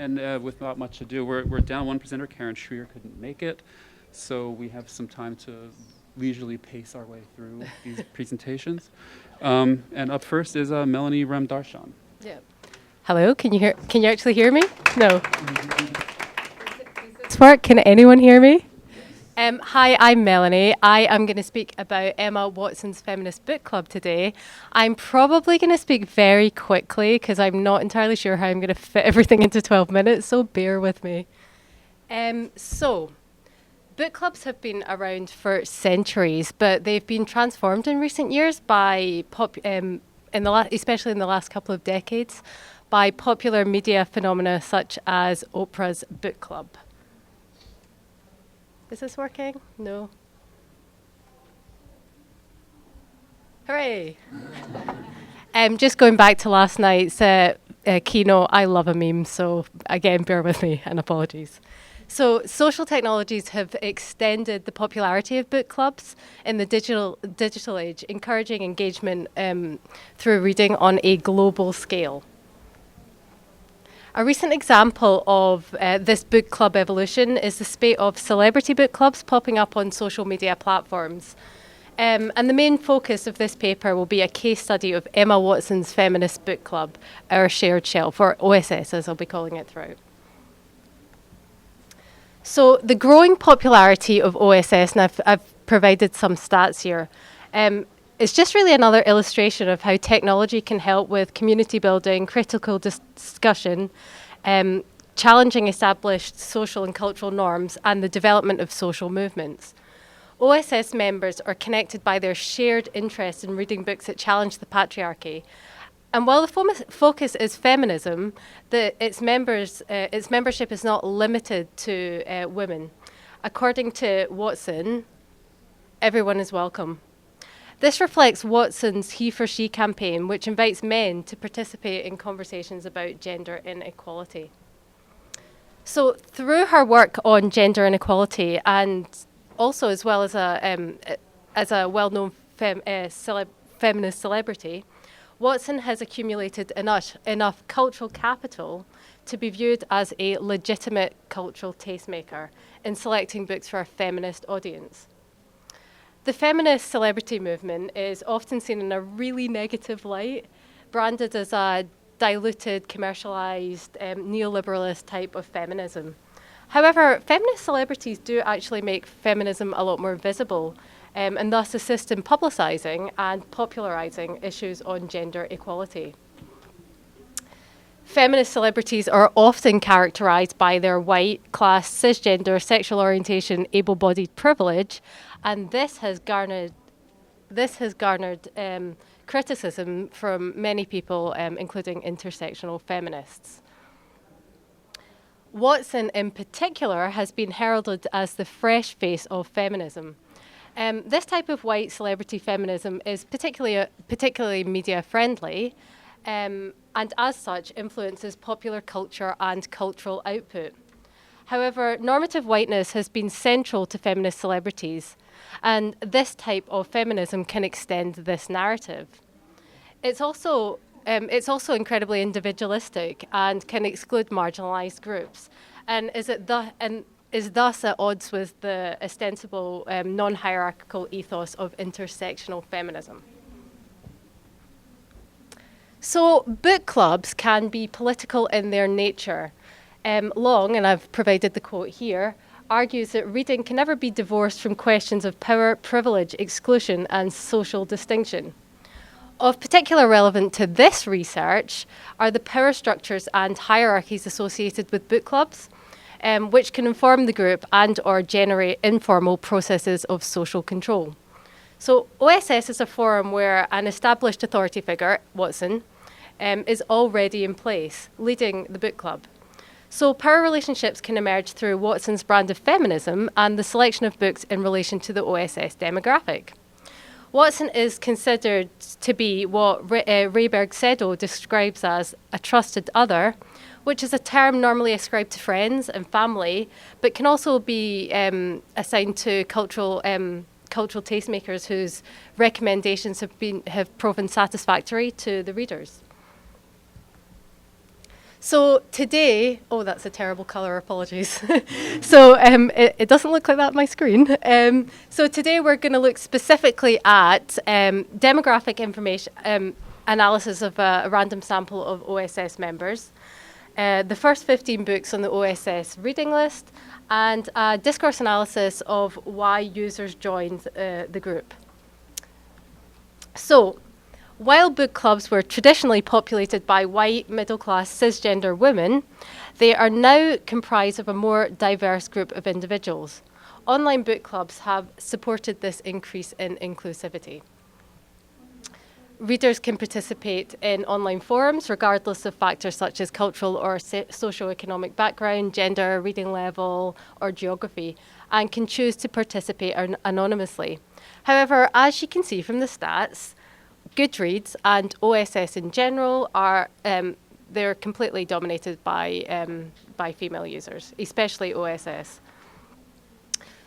And without much ado, we're down one presenter. Karen Schreier couldn't make it, so we have some time to leisurely pace our way through these presentations. And up first is Melanie Ramdarshan. Yeah. Hello, can you actually hear me? No. Does this work? Can anyone hear me? Hi, I'm Melanie. I am going to speak about Emma Watson's Feminist Book Club today. I'm probably going to speak very quickly because I'm not entirely sure how I'm going to fit everything into 12 minutes, so bear with me. So, book clubs have been around for centuries, but they've been transformed in recent years by, especially in the last couple of decades, by popular media phenomena such as Oprah's book club. Is this working? No. Hooray! Just going back to last night's keynote, I love a meme, so again, bear with me and apologies. So social technologies have extended the popularity of book clubs in the digital age, encouraging engagement through reading on a global scale. A recent example of this book club evolution is the spate of celebrity book clubs popping up on social media platforms. And the main focus of this paper will be a case study of Emma Watson's Feminist Book Club, Our Shared Shelf, or OSS as I'll be calling it throughout. So the growing popularity of OSS, and I've provided some stats here, it's just really another illustration of how technology can help with community building, critical discussion, challenging established social and cultural norms, and the development of social movements. OSS members are connected by their shared interest in reading books that challenge the patriarchy. And while the focus is feminism, its membership is not limited to women. According to Watson, everyone is welcome. This reflects Watson's He for She campaign, which invites men to participate in conversations about gender inequality. So through her work on gender inequality, and also as well as a well-known feminist celebrity, Watson has accumulated enough cultural capital to be viewed as a legitimate cultural tastemaker in selecting books for a feminist audience. The feminist celebrity movement is often seen in a really negative light, branded as a diluted, commercialized, neoliberalist type of feminism. However, feminist celebrities do actually make feminism a lot more visible, and thus assist in publicising and popularising issues on gender equality. Feminist celebrities are often characterised by their white, class, cisgender, sexual orientation, able-bodied privilege, and this has garnered criticism from many people, including intersectional feminists. Watson, in particular, has been heralded as the fresh face of feminism. This type of white celebrity feminism is particularly media-friendly, and as such influences popular culture and cultural output. However, normative whiteness has been central to feminist celebrities, and this type of feminism can extend this narrative. It's also incredibly individualistic and can exclude marginalized groups, and is thus at odds with the ostensible non-hierarchical ethos of intersectional feminism. So book clubs can be political in their nature. Long, and I've provided the quote here, argues that reading can never be divorced from questions of power, privilege, exclusion, and social distinction. Of particular relevance to this research are the power structures and hierarchies associated with book clubs, which can inform the group and or generate informal processes of social control. So OSS is a forum where an established authority figure, Watson, is already in place, leading the book club. So power relationships can emerge through Watson's brand of feminism and the selection of books in relation to the OSS demographic. Watson is considered to be what Rayberg-Sedo describes as a trusted other, which is a term normally ascribed to friends and family, but can also be assigned to cultural tastemakers whose recommendations have proven satisfactory to the readers. So today, oh, that's a terrible colour, apologies. So it doesn't look like that on my screen. So today we're going to look specifically at demographic information, analysis of a random sample of OSS members, the first 15 books on the OSS reading list, and a discourse analysis of why users joined the group. So, while book clubs were traditionally populated by white, middle-class, cisgender women, they are now comprised of a more diverse group of individuals. Online book clubs have supported this increase in inclusivity. Readers can participate in online forums regardless of factors such as cultural or socioeconomic background, gender, reading level, or geography, and can choose to participate anonymously. However, as you can see from the stats, Goodreads and OSS in general are they're completely dominated by female users, especially OSS.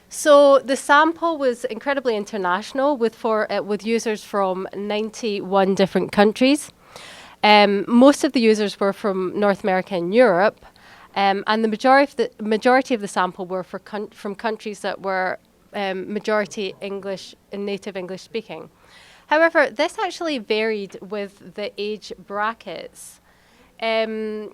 So the sample was incredibly international with users from 91 different countries. Most of the users were from North America and Europe, and the majority of the sample were from countries that were majority English and native English speaking. However, this actually varied with the age brackets. The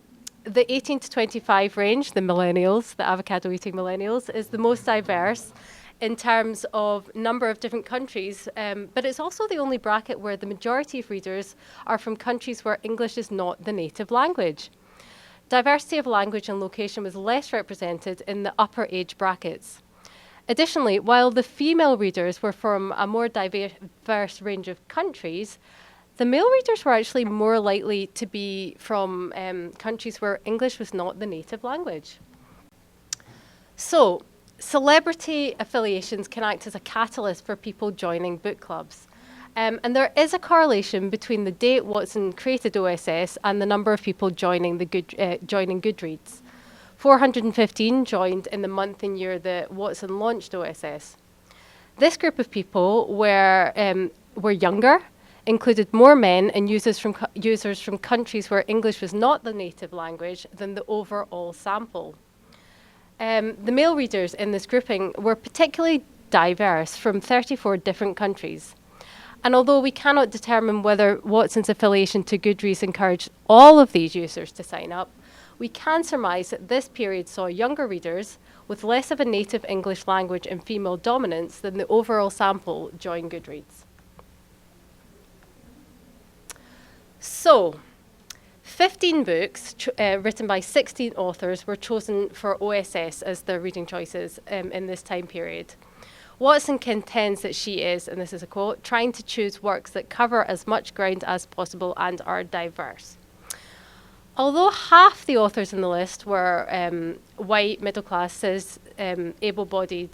18 to 25 range, the millennials, the avocado-eating millennials, is the most diverse in terms of number of different countries, but it's also the only bracket where the majority of readers are from countries where English is not the native language. Diversity of language and location was less represented in the upper age brackets. Additionally, while the female readers were from a more diverse range of countries, the male readers were actually more likely to be from countries where English was not the native language. So, celebrity affiliations can act as a catalyst for people joining book clubs. And there is a correlation between the date Watson created OSS and the number of people joining Goodreads. 415 joined in the month and year that Watson launched OSS. This group of people were younger, included more men and users from countries where English was not the native language than the overall sample. The male readers in this grouping were particularly diverse from 34 different countries. And although we cannot determine whether Watson's affiliation to Goodreads encouraged all of these users to sign up, we can surmise that this period saw younger readers with less of a native English language and female dominance than the overall sample join Goodreads. So, 15 books written by 16 authors were chosen for OSS as their reading choices in this time period. Watson contends that she is, and this is a quote, trying to choose works that cover as much ground as possible and are diverse. Although half the authors in the list were white, middle class, cis, able-bodied,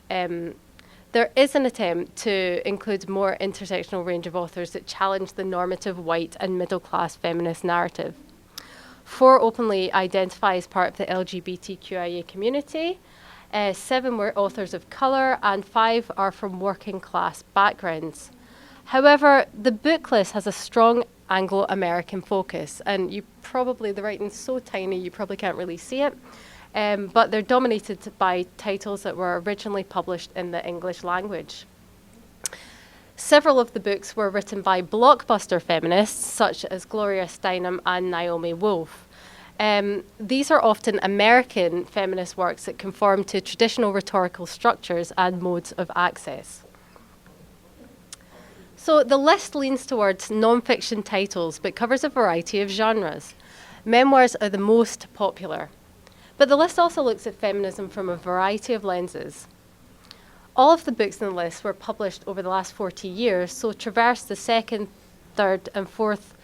there is an attempt to include more intersectional range of authors that challenge the normative white and middle-class feminist narrative. 4 openly identify as part of the LGBTQIA community, 7 were authors of colour, and 5 are from working-class backgrounds. However, the book list has a strong Anglo-American focus, and the writing's so tiny you probably can't really see it, but they're dominated by titles that were originally published in the English language. Several of the books were written by blockbuster feminists such as Gloria Steinem and Naomi Wolf. These are often American feminist works that conform to traditional rhetorical structures and modes of access. So the list leans towards non-fiction titles, but covers a variety of genres. Memoirs are the most popular. But the list also looks at feminism from a variety of lenses. All of the books in the list were published over the last 40 years, so traverse the second, third, and fourth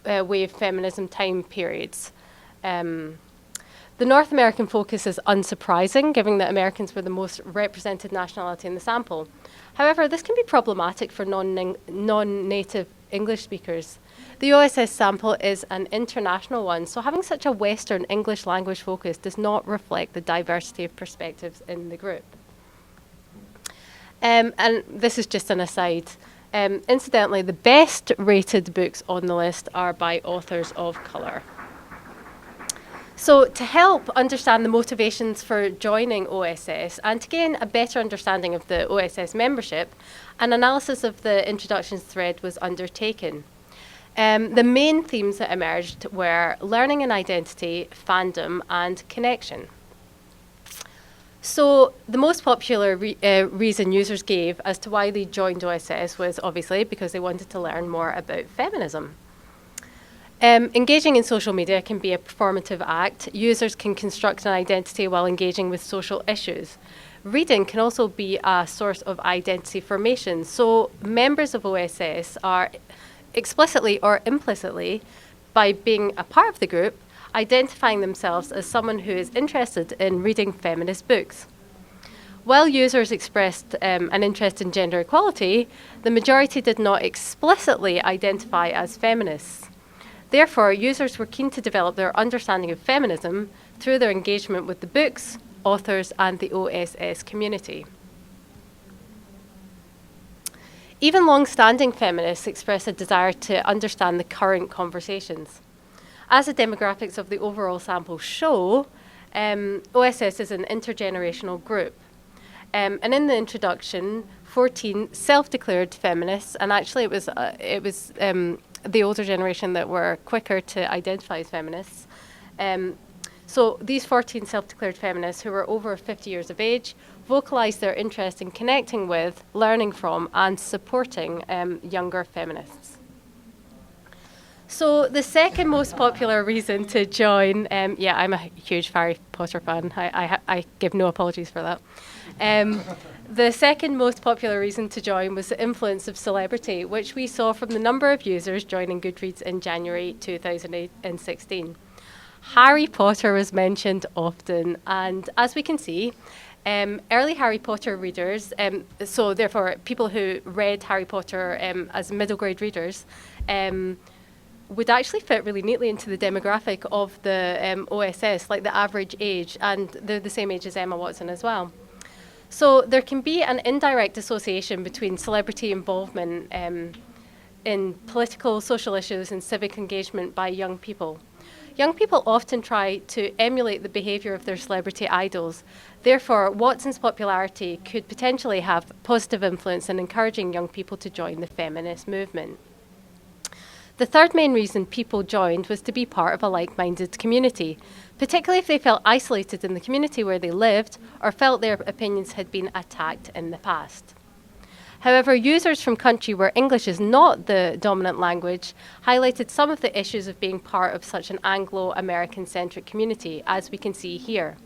wave feminism time periods. The North American focus is unsurprising, given that Americans were the most represented nationality in the sample. However, this can be problematic for non-native English speakers. The OSS sample is an international one, so having such a Western English language focus does not reflect the diversity of perspectives in the group. And this is just an aside. Incidentally, the best rated books on the list are by authors of colour. So to help understand the motivations for joining OSS and to gain a better understanding of the OSS membership, an analysis of the introductions thread was undertaken. The main themes that emerged were learning and identity, fandom, and connection. So the most popular reason users gave as to why they joined OSS was obviously because they wanted to learn more about feminism. Engaging in social media can be a performative act. Users can construct an identity while engaging with social issues. Reading can also be a source of identity formation. So members of OSS are explicitly or implicitly, by being a part of the group, identifying themselves as someone who is interested in reading feminist books. While users expressed an interest in gender equality, the majority did not explicitly identify as feminists. Therefore, users were keen to develop their understanding of feminism through their engagement with the books, authors, and the OSS community. Even long-standing feminists express a desire to understand the current conversations. As the demographics of the overall sample show, OSS is an intergenerational group. And in the introduction, 14 self-declared feminists, and actually it was the older generation that were quicker to identify as feminists. So these 14 self-declared feminists who were over 50 years of age vocalised their interest in connecting with, learning from, and supporting younger feminists. So the second most popular reason to join, I'm a huge Harry Potter fan. I give no apologies for that. The second most popular reason to join was the influence of celebrity, which we saw from the number of users joining Goodreads in January 2016. Harry Potter was mentioned often, and as we can see, early Harry Potter readers, so therefore people who read Harry Potter as middle grade readers, would actually fit really neatly into the demographic of the OSS, like the average age, and they're the same age as Emma Watson as well. So there can be an indirect association between celebrity involvement in political, social issues and civic engagement by young people. Young people often try to emulate the behaviour of their celebrity idols. Therefore, Watson's popularity could potentially have positive influence in encouraging young people to join the feminist movement. The third main reason people joined was to be part of a like-minded community, particularly if they felt isolated in the community where they lived or felt their opinions had been attacked in the past. However, users from countries where English is not the dominant language highlighted some of the issues of being part of such an Anglo-American-centric community, as we can see here.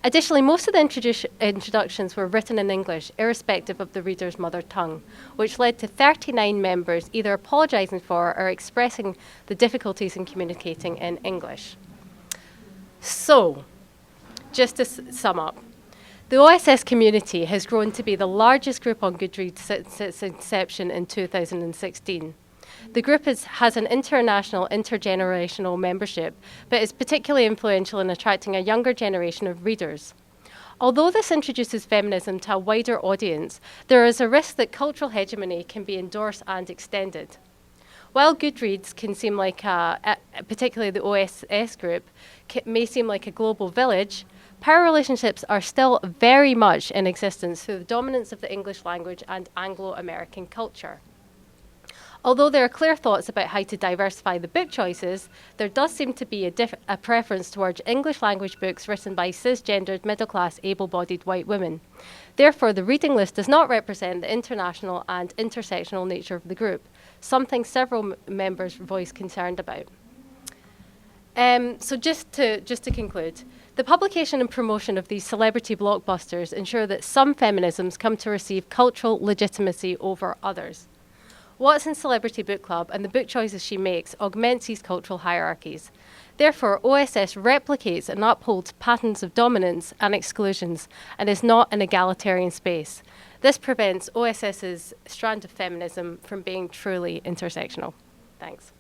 Additionally, most of the introductions were written in English, irrespective of the reader's mother tongue, which led to 39 members either apologising for or expressing the difficulties in communicating in English. So, just to sum up, the OSS community has grown to be the largest group on Goodreads since its inception in 2016. The group has an international, intergenerational membership, but is particularly influential in attracting a younger generation of readers. Although this introduces feminism to a wider audience, there is a risk that cultural hegemony can be endorsed and extended. While Goodreads can seem like particularly the OSS group, may seem like a global village, power relationships are still very much in existence through the dominance of the English language and Anglo-American culture. Although there are clear thoughts about how to diversify the book choices, there does seem to be a preference towards English language books written by cisgendered, middle-class, able-bodied white women. Therefore, the reading list does not represent the international and intersectional nature of the group, something several members voiced concern about. So just to conclude, the publication and promotion of these celebrity blockbusters ensure that some feminisms come to receive cultural legitimacy over others. Watson's Celebrity Book Club and the book choices she makes augments these cultural hierarchies. Therefore, OSS replicates and upholds patterns of dominance and exclusions and is not an egalitarian space. This prevents OSS's strand of feminism from being truly intersectional. Thanks.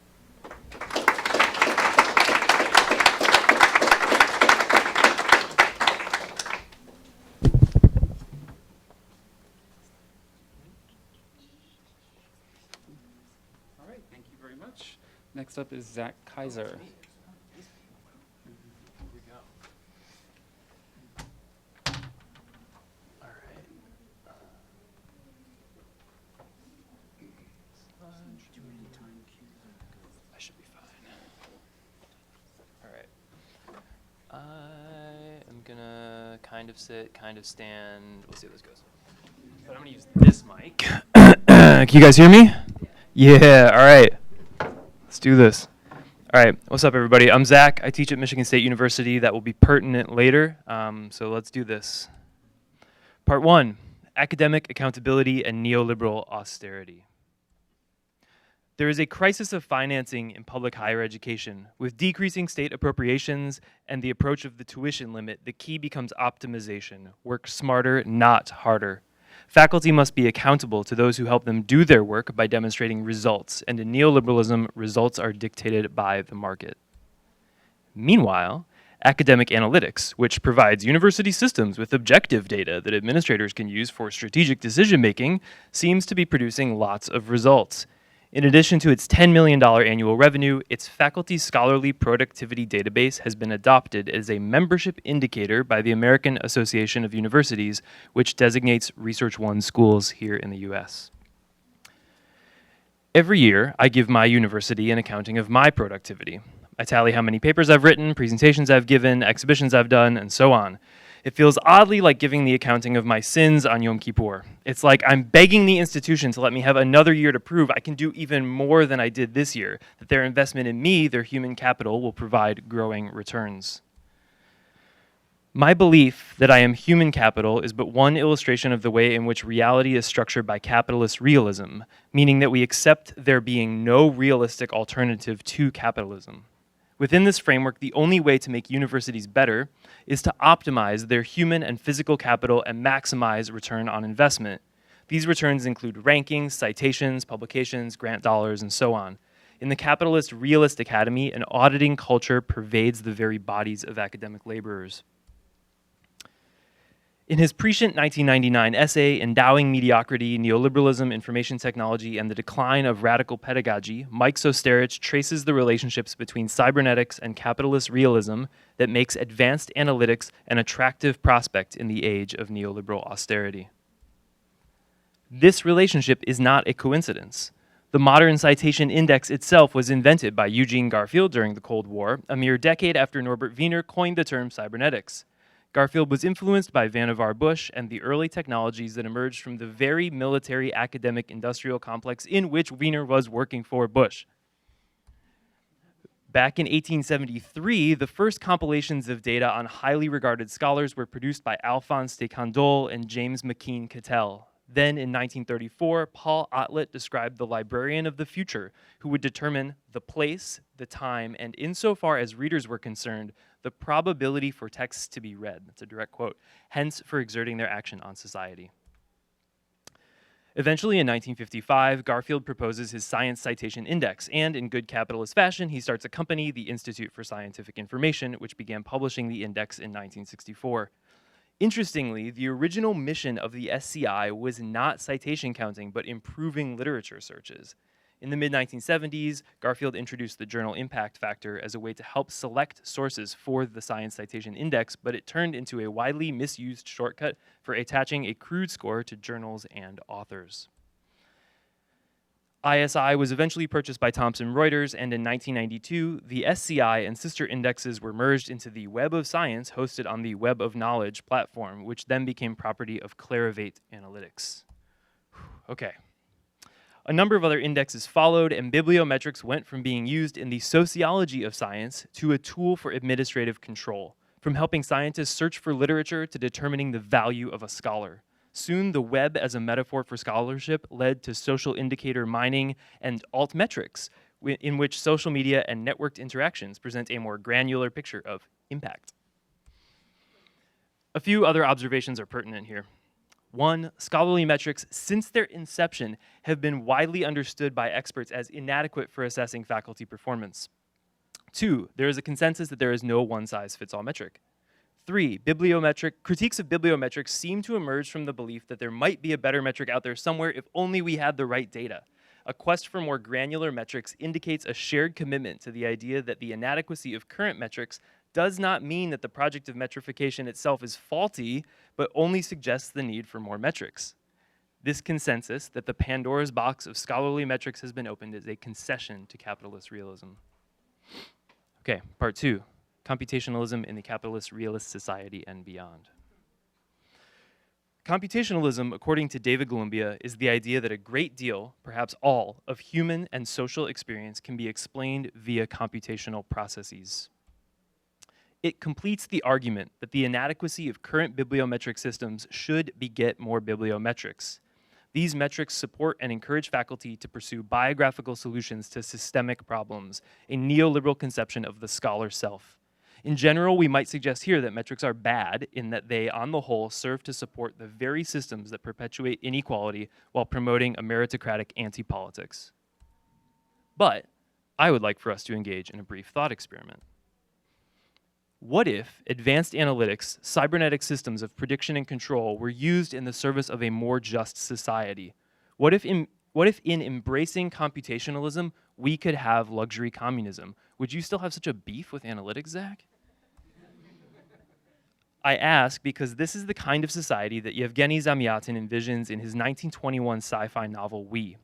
Next up is Kaiser. gonna kind of sit, kind of stand. We'll see how this goes. But I'm gonna use this mic. Can you guys hear me? Yeah, all right. Let's do this. All right, what's up, everybody? I'm Zach. I teach at Michigan State University. That will be pertinent later, so let's do this. Part 1, academic accountability and neoliberal austerity. There is a crisis of financing in public higher education. With decreasing state appropriations and the approach of the tuition limit, the key becomes optimization. Work smarter, not harder. Faculty must be accountable to those who help them do their work by demonstrating results, and in neoliberalism, results are dictated by the market. Meanwhile, academic analytics, which provides university systems with objective data that administrators can use for strategic decision-making, seems to be producing lots of results. In addition to its $10 million annual revenue, its faculty scholarly productivity database has been adopted as a membership indicator by the American Association of Universities, which designates Research One schools here in the US. Every year, I give my university an accounting of my productivity. I tally how many papers I've written, presentations I've given, exhibitions I've done, and so on. It feels oddly like giving the accounting of my sins on Yom Kippur. It's like I'm begging the institution to let me have another year to prove I can do even more than I did this year, that their investment in me, their human capital, will provide growing returns. My belief that I am human capital is but one illustration of the way in which reality is structured by capitalist realism, meaning that we accept there being no realistic alternative to capitalism. Within this framework, the only way to make universities better is to optimize their human and physical capital and maximize return on investment. These returns include rankings, citations, publications, grant dollars, and so on. In the capitalist realist academy, an auditing culture pervades the very bodies of academic laborers. In his prescient 1999 essay, Endowing Mediocrity, Neoliberalism, Information Technology, and the Decline of Radical Pedagogy, Mike Sosterich traces the relationships between cybernetics and capitalist realism that makes advanced analytics an attractive prospect in the age of neoliberal austerity. This relationship is not a coincidence. The modern citation index itself was invented by Eugene Garfield during the Cold War, a mere decade after Norbert Wiener coined the term cybernetics. Garfield was influenced by Vannevar Bush and the early technologies that emerged from the very military academic industrial complex in which Wiener was working for Bush. Back in 1873, the first compilations of data on highly regarded scholars were produced by Alphonse de Candolle and James McKean Cattell. Then in 1934, Paul Otlet described the librarian of the future who would determine the place, the time, and insofar as readers were concerned, the probability for texts to be read. That's a direct quote. Hence, for exerting their action on society. Eventually, in 1955, Garfield proposes his Science Citation Index, and in good capitalist fashion, he starts a company, the Institute for Scientific Information, which began publishing the index in 1964. Interestingly, the original mission of the SCI was not citation counting, but improving literature searches. In the mid-1970s, Garfield introduced the journal impact factor as a way to help select sources for the Science Citation Index, but it turned into a widely misused shortcut for attaching a crude score to journals and authors. ISI was eventually purchased by Thomson Reuters, and in 1992, the SCI and sister indexes were merged into the Web of Science hosted on the Web of Knowledge platform, which then became property of Clarivate Analytics. Okay. A number of other indexes followed, and bibliometrics went from being used in the sociology of science to a tool for administrative control, from helping scientists search for literature to determining the value of a scholar. Soon, the web as a metaphor for scholarship led to social indicator mining and altmetrics, in which social media and networked interactions present a more granular picture of impact. A few other observations are pertinent here. One, scholarly metrics, since their inception, have been widely understood by experts as inadequate for assessing faculty performance. Two, there is a consensus that there is no one-size-fits-all metric. Three, critiques of bibliometrics seem to emerge from the belief that there might be a better metric out there somewhere if only we had the right data. A quest for more granular metrics indicates a shared commitment to the idea that the inadequacy of current metrics does not mean that the project of metrification itself is faulty, but only suggests the need for more metrics. This consensus that the Pandora's box of scholarly metrics has been opened is a concession to capitalist realism. Okay, part two. computationalism in the capitalist realist society and beyond. Computationalism, according to David Columbia, is the idea that a great deal, perhaps all, of human and social experience can be explained via computational processes. It completes the argument that the inadequacy of current bibliometric systems should beget more bibliometrics. These metrics support and encourage faculty to pursue biographical solutions to systemic problems, a neoliberal conception of the scholar self. In general, we might suggest here that metrics are bad in that they, on the whole, serve to support the very systems that perpetuate inequality while promoting a meritocratic anti-politics. But I would like for us to engage in a brief thought experiment. What if advanced analytics, cybernetic systems of prediction and control were used in the service of a more just society? What if in embracing computationalism, we could have luxury communism? Would you still have such a beef with analytics, Zach? I ask because this is the kind of society that Yevgeny Zamyatin envisions in his 1921 sci-fi novel, We.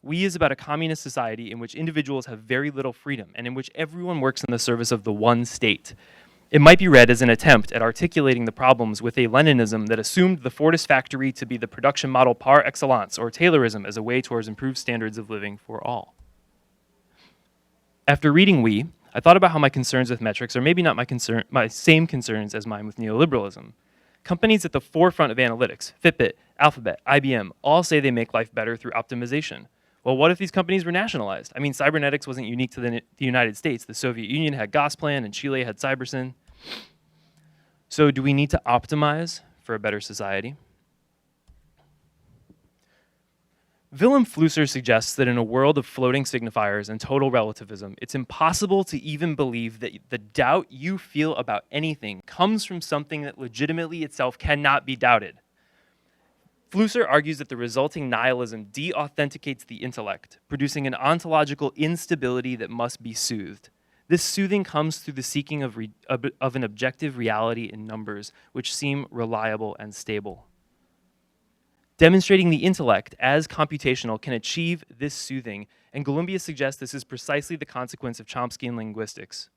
We is about a communist society in which individuals have very little freedom and in which everyone works in the service of the one state. It might be read as an attempt at articulating the problems with a Leninism that assumed the Fordist factory to be the production model par excellence, or Taylorism as a way towards improved standards of living for all. After reading We, I thought about how my concerns with metrics are maybe not my same concerns as mine with neoliberalism. Companies at the forefront of analytics, Fitbit, Alphabet, IBM, all say they make life better through optimization. Well, what if these companies were nationalized? I mean, cybernetics wasn't unique to the United States. The Soviet Union had Gosplan and Chile had Cybersyn. So do we need to optimize for a better society? Willem Flusser suggests that in a world of floating signifiers and total relativism, it's impossible to even believe that the doubt you feel about anything comes from something that legitimately itself cannot be doubted. Flusser argues that the resulting nihilism de-authenticates the intellect, producing an ontological instability that must be soothed. This soothing comes through the seeking of an objective reality in numbers, which seem reliable and stable. Demonstrating the intellect as computational can achieve this soothing, and Columbia suggests this is precisely the consequence of Chomskyan linguistics.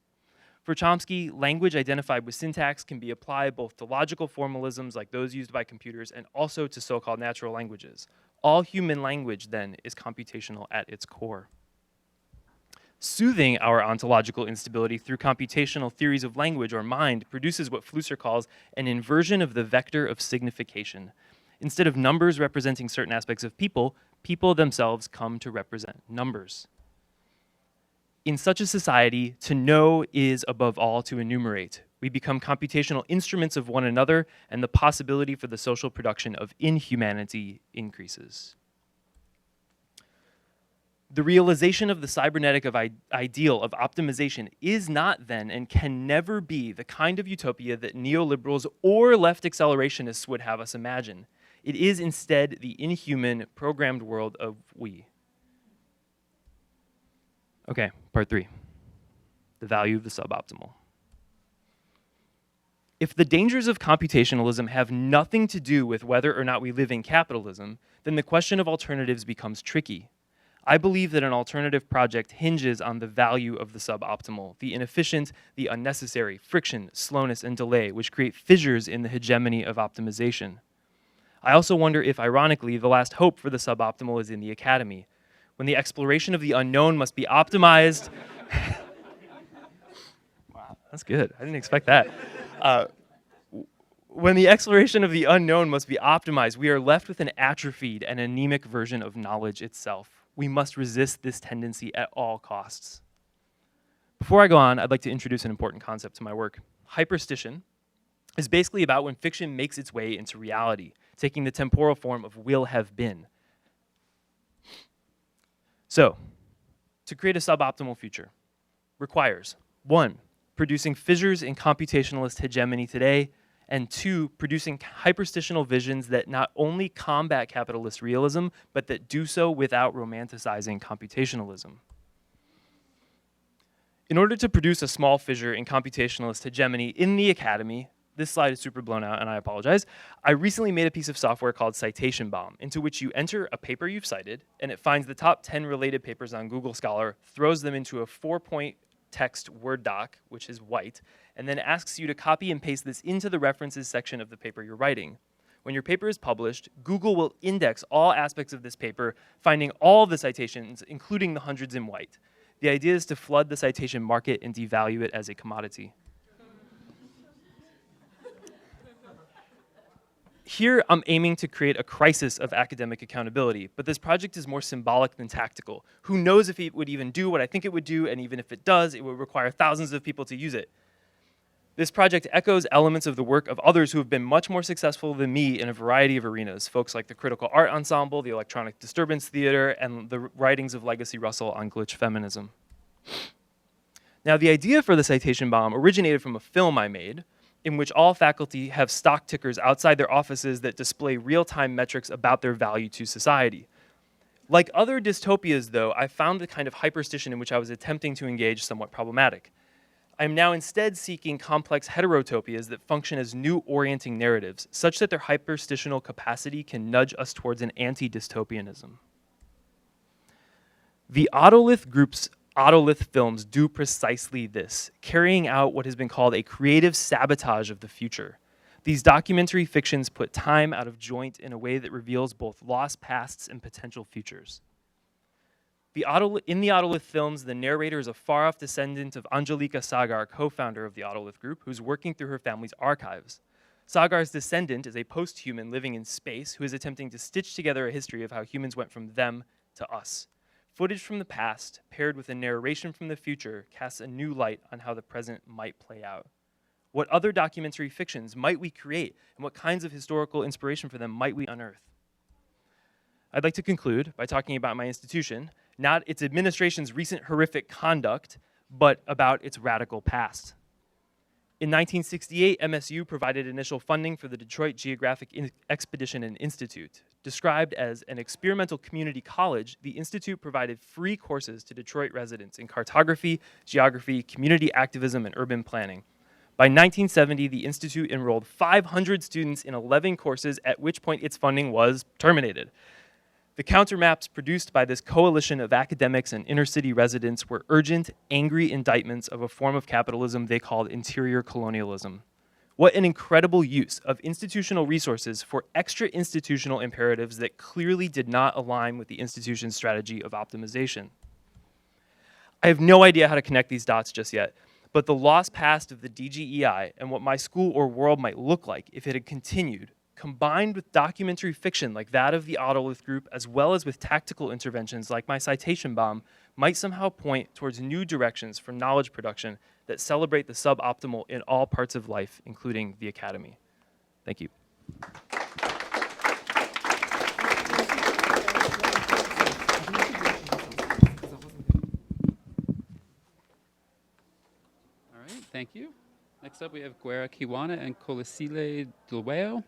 For Chomsky, language identified with syntax can be applied both to logical formalisms like those used by computers and also to so-called natural languages. All human language, then, is computational at its core. Soothing our ontological instability through computational theories of language or mind produces what Flusser calls an inversion of the vector of signification. Instead of numbers representing certain aspects of people, people themselves come to represent numbers. In such a society, to know is above all to enumerate. We become computational instruments of one another, and the possibility for the social production of inhumanity increases. The realization of the cybernetic ideal of optimization is not then and can never be the kind of utopia that neoliberals or left accelerationists would have us imagine. It is instead the inhuman, programmed world of we. Okay, part 3. The value of the suboptimal. If the dangers of computationalism have nothing to do with whether or not we live in capitalism, then the question of alternatives becomes tricky. I believe that an alternative project hinges on the value of the suboptimal, the inefficient, the unnecessary, friction, slowness, and delay, which create fissures in the hegemony of optimization. I also wonder if, ironically, the last hope for the suboptimal is in the academy. When the exploration of the unknown must be optimized... Wow, that's good. I didn't expect that. When the exploration of the unknown must be optimized, we are left with an atrophied and anemic version of knowledge itself. We must resist this tendency at all costs. Before I go on, I'd like to introduce an important concept to my work. Hyperstition is basically about when fiction makes its way into reality, taking the temporal form of will have been. So, to create a suboptimal future requires 1, producing fissures in computationalist hegemony today, and 2, producing hyperstitional visions that not only combat capitalist realism, but that do so without romanticizing computationalism. In order to produce a small fissure in computationalist hegemony in the academy, this slide is super blown out and I apologize, I recently made a piece of software called Citation Bomb, into which you enter a paper you've cited, and it finds the top 10 related papers on Google Scholar, throws them into a 4-point text Word doc, which is white, and then asks you to copy and paste this into the references section of the paper you're writing. When your paper is published, Google will index all aspects of this paper, finding all the citations, including the hundreds in white. The idea is to flood the citation market and devalue it as a commodity. Here, I'm aiming to create a crisis of academic accountability, but this project is more symbolic than tactical. Who knows if it would even do what I think it would do, and even if it does, it would require thousands of people to use it. This project echoes elements of the work of others who have been much more successful than me in a variety of arenas, folks like the Critical Art Ensemble, the Electronic Disturbance Theater, and the writings of Legacy Russell on glitch feminism. Now, the idea for the citation bomb originated from a film I made, in which all faculty have stock tickers outside their offices that display real-time metrics about their value to society. Like other dystopias, though, I found the kind of hyperstition in which I was attempting to engage somewhat problematic. I am now instead seeking complex heterotopias that function as new orienting narratives, such that their hyperstitional capacity can nudge us towards an anti-dystopianism. The Autolith Group's Autolith films do precisely this, carrying out what has been called a creative sabotage of the future. These documentary fictions put time out of joint in a way that reveals both lost pasts and potential futures. In the Autolith films, the narrator is a far-off descendant of Angelika Sagar, co-founder of the Autolith Group, who's working through her family's archives. Sagar's descendant is a post-human living in space who is attempting to stitch together a history of how humans went from them to us. Footage from the past, paired with a narration from the future, casts a new light on how the present might play out. What other documentary fictions might we create, and what kinds of historical inspiration for them might we unearth? I'd like to conclude by talking about my institution, not its administration's recent horrific conduct, but about its radical past. In 1968, MSU provided initial funding for the Detroit Geographic Expedition and Institute. Described as an experimental community college, the Institute provided free courses to Detroit residents in cartography, geography, community activism, and urban planning. By 1970, the Institute enrolled 500 students in 11 courses, at which point its funding was terminated. The countermaps produced by this coalition of academics and inner-city residents were urgent, angry indictments of a form of capitalism they called interior colonialism. What an incredible use of institutional resources for extra-institutional imperatives that clearly did not align with the institution's strategy of optimization. I have no idea how to connect these dots just yet, but the lost past of the DGEI and what my school or world might look like if it had continued, combined with documentary fiction like that of the Autolith Group, as well as with tactical interventions like my citation bomb, might somehow point towards new directions for knowledge production that celebrate the suboptimal in all parts of life, including the academy. Thank you. All right, thank you. Next up, we have Gwera Kiwana and Kolisile Dulweo.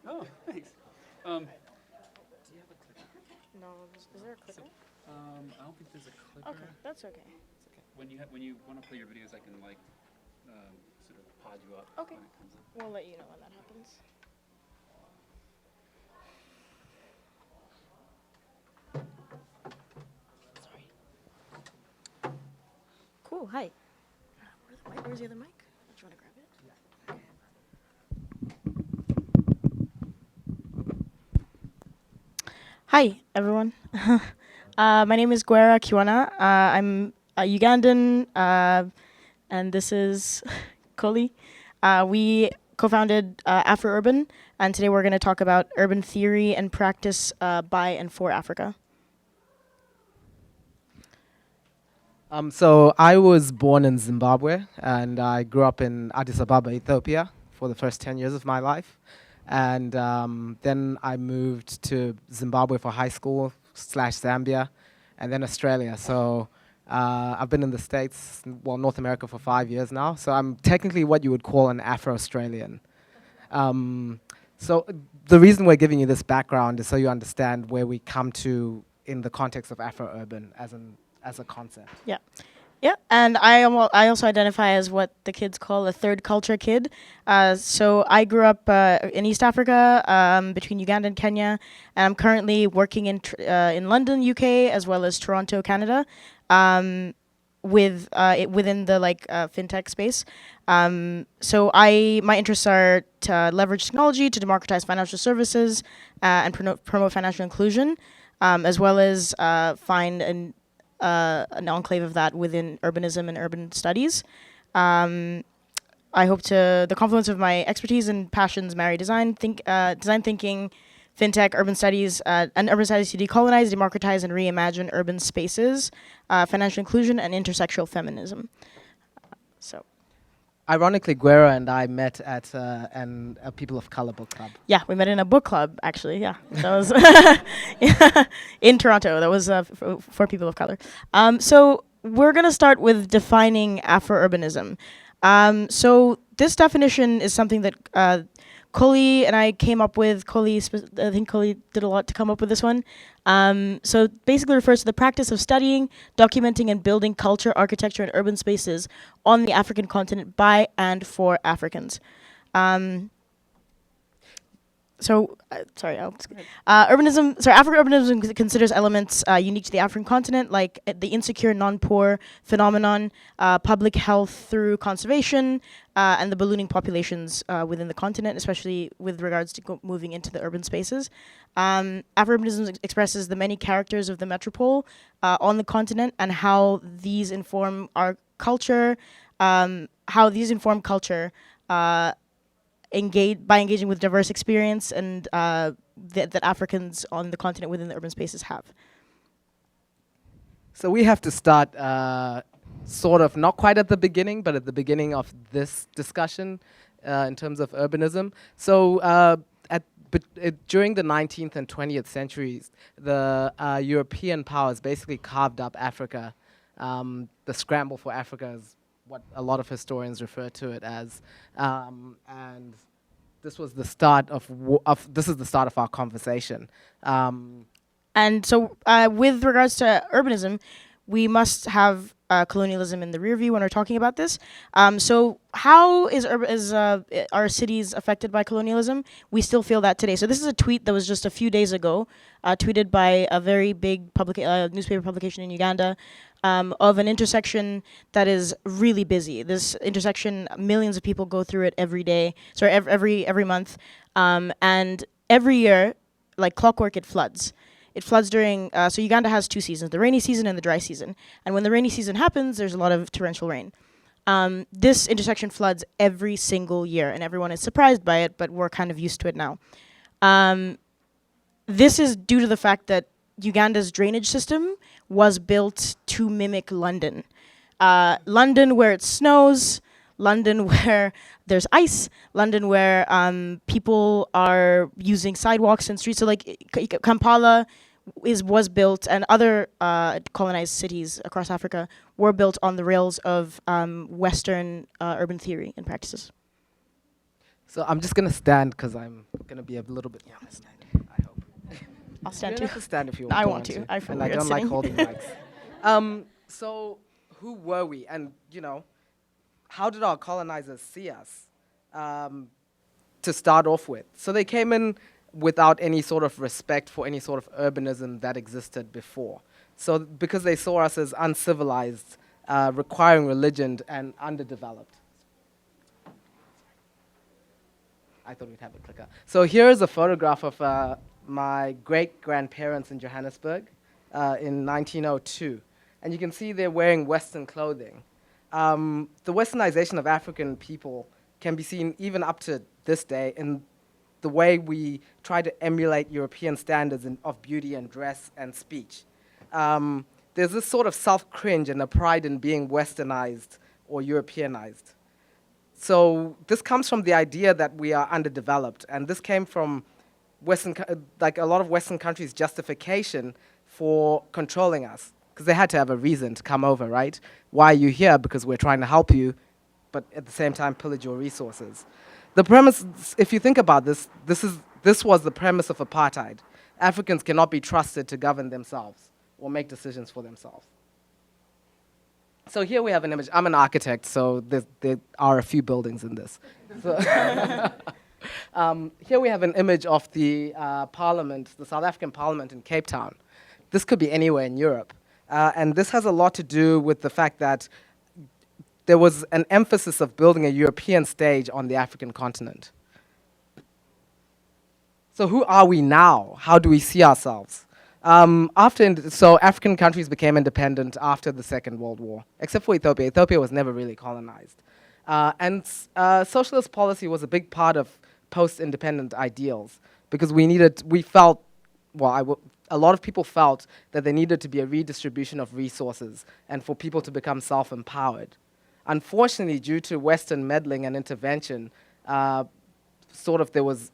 Oh, thanks. Do you have a clicker? No, is there a clicker? I don't think there's a clicker. Okay, that's okay. It's okay. When you want to play your videos, I can sort of pod you up. Okay. When it comes up. We'll let you know when that happens. Sorry. Cool, hi. Where's the other mic? Do you want to grab it? Yeah. Hi, everyone. My name is Gwera Kiwana. I'm a Ugandan, and this is Koli. We co-founded Afro-Urban, and today we're going to talk about urban theory and practice by and for Africa. So I was born in Zimbabwe, and I grew up in Addis Ababa, Ethiopia, for the first 10 years of my life. And then I moved to Zimbabwe for high school / Zambia, and then Australia. So I've been in the States, well, North America for 5 years now. So I'm technically what you would call an Afro-Australian. So the reason we're giving you this background is so you understand where we come to in the context of Afro-Urban as a concept. Yeah. Yeah, and I also identify as what the kids call a third culture kid. So I grew up in East Africa, between Uganda and Kenya, and I'm currently working in London, UK, as well as Toronto, Canada, within the fintech space. So my interests are to leverage technology to democratize financial services and promote financial inclusion, as well as find an enclave of that within urbanism and urban studies. I hope to the confluence of my expertise and passions marry design thinking, fintech, urban studies, and urban studies to decolonize, democratize, and reimagine urban spaces, financial inclusion, and intersectional feminism. So. Ironically, Gwera and I met at a People of Color book club. Yeah, we met in a book club, actually. Yeah, that was yeah, in Toronto. That was for people of color. So we're gonna start with defining Afro-urbanism. So this definition is something that Coley and I came up with. I think Coley did a lot to come up with this one. So basically refers to the practice of studying, documenting, and building culture, architecture, and urban spaces on the African continent by and for Africans. Afro-urbanism considers elements unique to the African continent, like the insecure, non-poor phenomenon, public health through conservation, and the ballooning populations within the continent, especially with regards to moving into the urban spaces. Afro-urbanism expresses the many characters of the metropole on the continent and how these inform our culture, engaging with diverse experience and that Africans on the continent within the urban spaces have. So we have to start sort of not quite at the beginning, but at the beginning of this discussion in terms of urbanism. So during the 19th and 20th centuries, the European powers basically carved up Africa. The scramble for Africa is what a lot of historians refer to it as, and this was the start of this is the start of our conversation. And so, with regards to urbanism, we must have colonialism in the rear view when we're talking about this. So, how is our cities affected by colonialism? We still feel that today. So, this is a tweet that was just a few days ago, tweeted by a very big newspaper publication in Uganda. Of an intersection that is really busy. This intersection, millions of people go through it every day. Sorry, every month, and every year, like clockwork, it floods. It floods during. So Uganda has two seasons: the rainy season and the dry season. And when the rainy season happens, there's a lot of torrential rain. This intersection floods every single year, and everyone is surprised by it, but we're kind of used to it now. This is due to the fact that Uganda's drainage system was built to mimic London. London where it snows, London where there's ice, London where people are using sidewalks and streets. So like Kampala was built, and other colonized cities across Africa were built on the rails of Western urban theory and practices. So I'm just gonna stand because I'm gonna be a little bit. I hope. I'll stand You too. don't have to stand if you No, I don't want to. I feel and I weird don't like sitting. holding mics. So who were we? And how did our colonizers see us to start off with? So they came in without any sort of respect for any sort of urbanism that existed before. So because they saw us as uncivilized, requiring religion and underdeveloped. I thought we'd have a clicker. So here is a photograph of my great-grandparents in Johannesburg in 1902. And you can see they're wearing Western clothing. The Westernization of African people can be seen even up to this day in the way we try to emulate European standards of beauty and dress and speech. There's this sort of self-cringe and a pride in being Westernized or Europeanized. So this comes from the idea that we are underdeveloped, and this came from a lot of Western countries' justification for controlling us, because they had to have a reason to come over, right? Why are you here? Because we're trying to help you, but at the same time pillage your resources. The premise, if you think about this was the premise of apartheid. Africans cannot be trusted to govern themselves or make decisions for themselves. So here we have an image. I'm an architect, so there are a few buildings in this. So here we have an image of the parliament, the South African parliament in Cape Town. This could be anywhere in Europe. And this has a lot to do with the fact that there was an emphasis of building a European stage on the African continent. So who are we now? How do we see ourselves? So African countries became independent after the Second World War, except for Ethiopia. Ethiopia was never really colonized. Socialist policy was a big part of post-independent ideals because a lot of people felt that there needed to be a redistribution of resources and for people to become self-empowered. Unfortunately, due to Western meddling and intervention, there was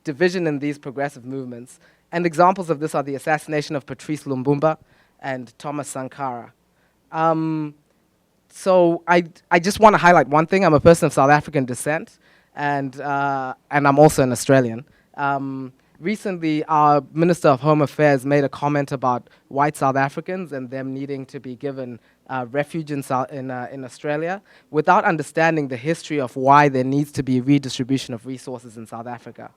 division in these progressive movements. And examples of this are the assassination of Patrice Lumumba and Thomas Sankara. So I just want to highlight one thing. I'm a person of South African descent, and I'm also an Australian. Recently, our Minister of Home Affairs made a comment about white South Africans and them needing to be given refuge in Australia without understanding the history of why there needs to be redistribution of resources in South Africa.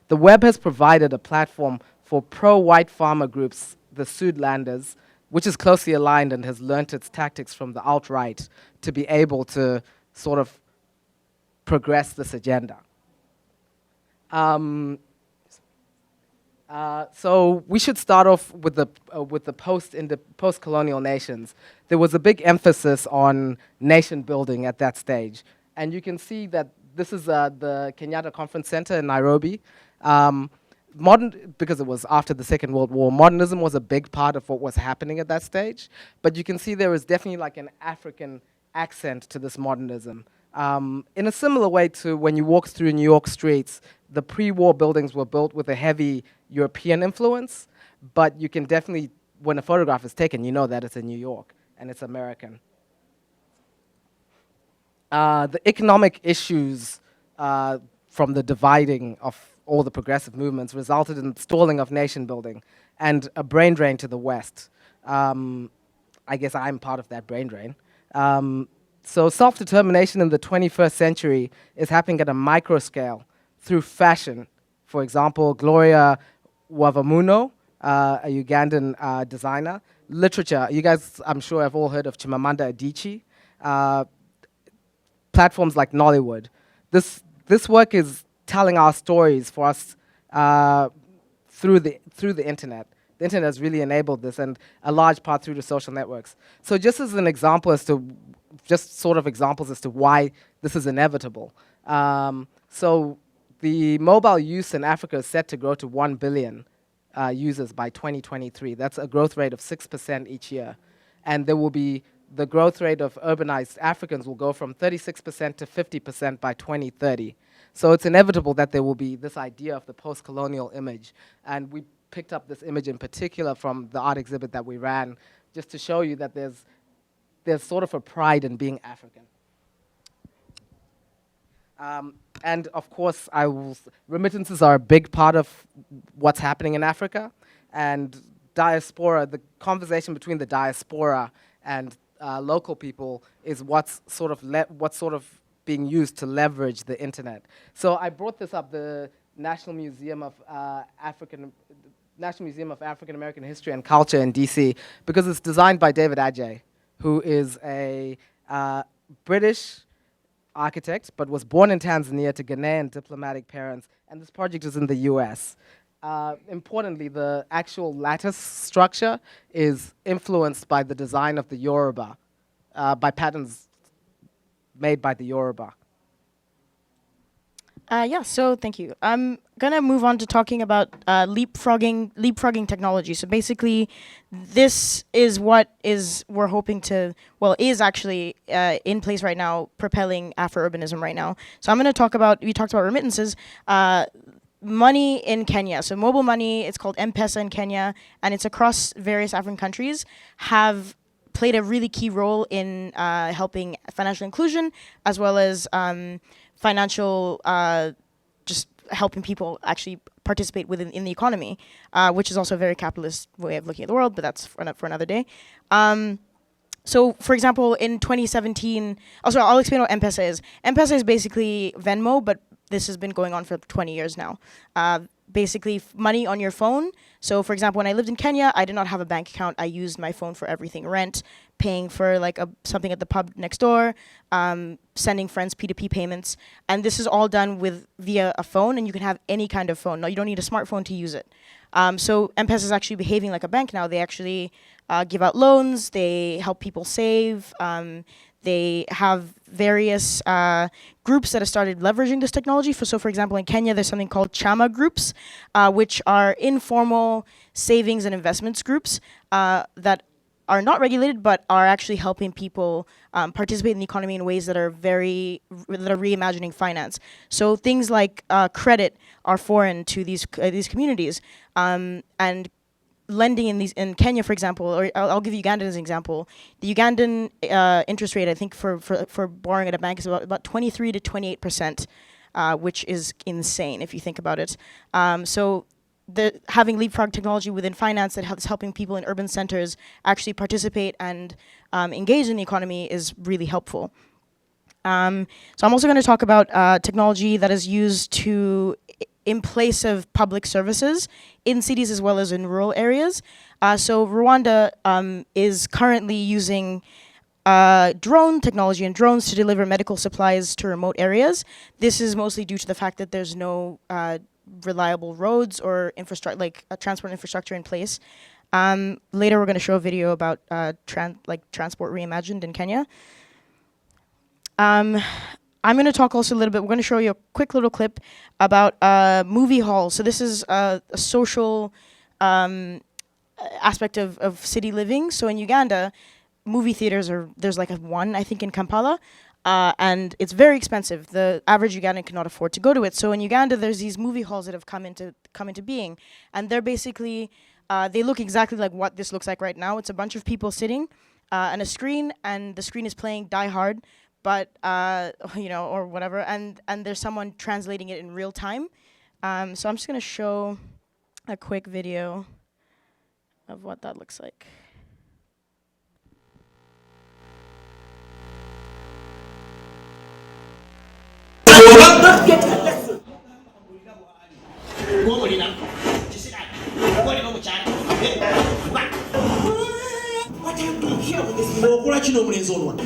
The web has provided a platform for pro-white farmer groups, the Suidlanders, which is closely aligned and has learnt its tactics from the alt-right to be able to sort of progress this agenda. So we should start off with the post-colonial nations. There was a big emphasis on nation building at that stage, and you can see that this is the Kenyatta Conference Center in Nairobi. Because it was after the Second World War, modernism was a big part of what was happening at that stage. But you can see there is definitely like an African accent to this modernism. In a similar way to when you walk through New York streets, the pre-war buildings were built with a heavy European influence, but you can definitely, when a photograph is taken, you know that it's in New York and it's American. The economic issues from the dividing of all the progressive movements resulted in stalling of nation building and a brain drain to the West. I guess I'm part of that brain drain. So self-determination in the 21st century is happening at a micro scale through fashion. For example, Gloria Wavamuno, a Ugandan designer. Literature, you guys, I'm sure, have all heard of Chimamanda Adichie. Platforms like Nollywood. This work is telling our stories for us through the internet. The internet has really enabled this, and a large part through the social networks. So just as an example examples as to why this is inevitable. So the mobile use in Africa is set to grow to 1 billion users by 2023. That's a growth rate of 6% each year. And the growth rate of urbanized Africans will go from 36% to 50% by 2030. So it's inevitable that there will be this idea of the post-colonial image. And we picked up this image in particular from the art exhibit that we ran, just to show you that there's sort of a pride in being African. And of course, remittances are a big part of what's happening in Africa. And diaspora, the conversation between the diaspora and local people is what's sort of being used to leverage the internet. So I brought this up, the National Museum of African American History and Culture in DC, because it's designed by David Adjaye, who is a British architect, but was born in Tanzania to Ghanaian diplomatic parents, and this project is in the US. Importantly, the actual lattice structure is influenced by the design of the Yoruba, by patterns made by the Yoruba. So thank you. I'm gonna move on to talking about leapfrogging technology. So basically, this is what we're hoping to, is actually in place right now, propelling Afro-urbanism right now. So I'm gonna we talked about remittances, money in Kenya. So mobile money, it's called M-Pesa in Kenya, and it's across various African countries, have played a really key role in helping financial inclusion, as well as financial, just helping people actually participate in the economy, which is also a very capitalist way of looking at the world, but that's for another day. So, for example, in 2017, also I'll explain what M-Pesa is. M-Pesa is basically Venmo, but this has been going on for 20 years now. Basically, money on your phone. So, for example, when I lived in Kenya, I did not have a bank account. I used my phone for everything: rent, paying for like something at the pub next door, sending friends P2P payments, and this is all done via a phone. And you can have any kind of phone. No, you don't need a smartphone to use it. So M-Pesa is actually behaving like a bank now. They actually give out loans. They help people save. They have various groups that have started leveraging this technology. So for example, in Kenya, there's something called chama groups, which are informal savings and investments groups that are not regulated, but are actually helping people participate in the economy in ways that are reimagining finance. So things like credit are foreign to these communities, and lending in Kenya, for example, or I'll give Uganda as an example. The Ugandan interest rate, I think, for borrowing at a bank is about 23 to 28%, which is insane if you think about it. So having leapfrog technology within finance that is helping people in urban centers actually participate and engage in the economy is really helpful. So I'm also going to talk about technology that is used in place of public services in cities as well as in rural areas. So Rwanda is currently using drone technology and drones to deliver medical supplies to remote areas. This is mostly due to the fact that there's no reliable roads or transport infrastructure in place. Later, we're going to show a video about transport reimagined in Kenya. I'm going to talk also a little bit. We're going to show you a quick little clip about movie halls. So this is a social aspect of city living. So in Uganda, movie theaters there's like one, I think, in Kampala. And it's very expensive. The average Ugandan cannot afford to go to it. So in Uganda, there's these movie halls that have come into being, and they're basically they look exactly like what this looks like right now. It's a bunch of people sitting on a screen, and the screen is playing Die Hard, but or whatever, and there's someone translating it in real time. So I'm just gonna show a quick video of what that looks like. Not get a lesson. What are you doing here with this?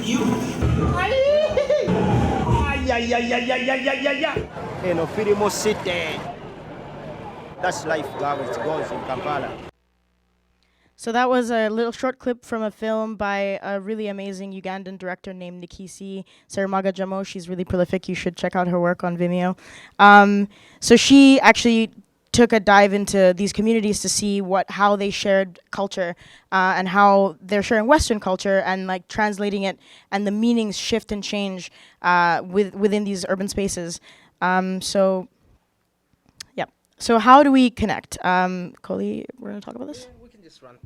You. No Filimo City. That's life, God. It goes in Kampala. So that was a little short clip from a film by a really amazing Ugandan director named Nikisi Seramaga Jamo. She's really prolific. You should check out her work on Vimeo. So she actually took a dive into these communities to see how they shared culture and how they're sharing Western culture and like translating it, and the meanings shift and change within these urban spaces. So how do we connect? Koli, we're going to talk about this? Yeah, we can just run.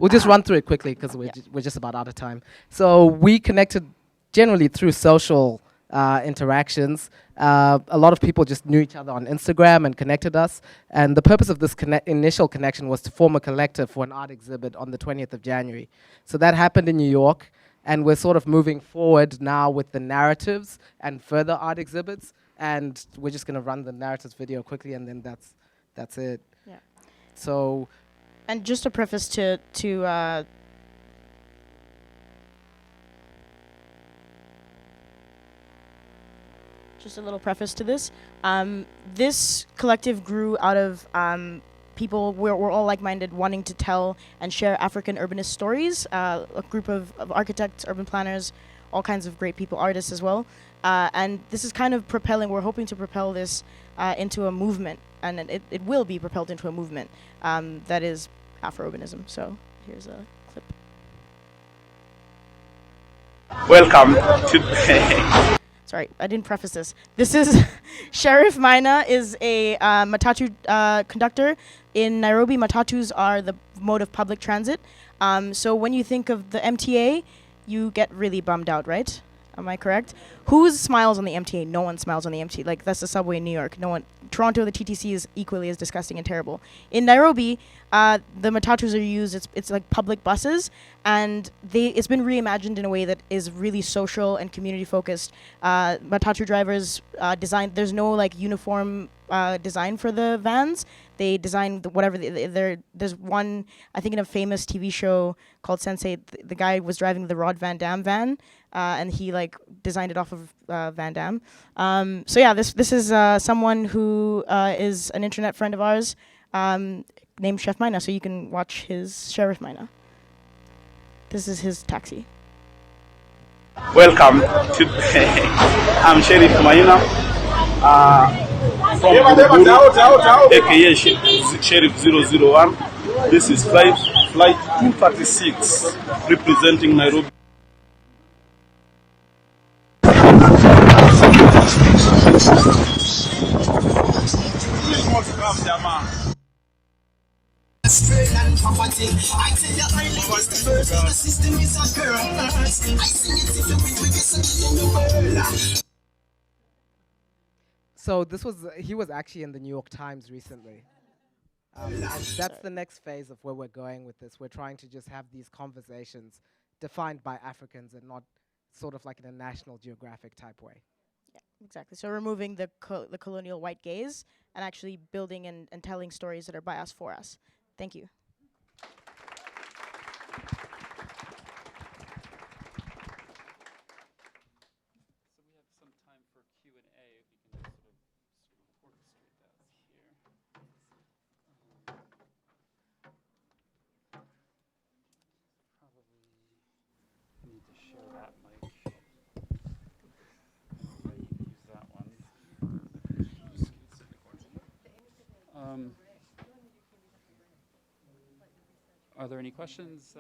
We'll just run through it quickly because we're just about out of time. So we connected generally through social interactions. A lot of people just knew each other on Instagram and connected us. And the purpose of this initial connection was to form a collective for an art exhibit on the 20th of January. So that happened in New York. And we're sort of moving forward now with the narratives and further art exhibits. And we're just going to run the narratives video quickly, and then that's it. Yeah. So, and just a preface to just a little preface to this. This collective grew out of people. We're all like-minded, wanting to tell and share African urbanist stories. A group of architects, urban planners, all kinds of great people, artists as well. And this is kind of propelling. We're hoping to propel this into a movement, and it will be propelled into a movement that is Afro-urbanism. So here's a clip. Welcome to. Sorry, I didn't preface this. This is Sheriff Maina is a matatu conductor in Nairobi. Matatus are the mode of public transit. So when you think of the MTA, you get really bummed out, right? Am I correct? Who smiles on the MTA? No one smiles on the MTA. Like, that's the subway in New York. No one. Toronto, the TTC is equally as disgusting and terrible. In Nairobi, the matatus are used. It's like public buses, and it's been reimagined in a way that is really social and community focused. Matatu drivers design. There's no like uniform design for the vans. They design whatever. There's one, I think, in a famous TV show called Sense8. The guy was driving the Rod Van Dam van, and he like designed it off of Van Dam. So yeah, this is someone who is an internet friend of ours, named Chef Mina. So you can watch his Sheriff Mina. This is his taxi. Welcome to. I'm Sheriff Maina. From Buruburu, aka Sheriff 001. This is flight 236, representing Nairobi. So he was actually in the New York Times recently. And that's the next phase of where we're going with this. We're trying to just have these conversations defined by Africans and not sort of like in a National Geographic type way. Yeah, exactly. So removing the colonial white gaze and actually building and telling stories that are by us for us. Thank you. So we have some time for Q&A, if you can just sort of orchestrate that here. Probably need to share that mic. Yeah, you can use that one. Are there any questions?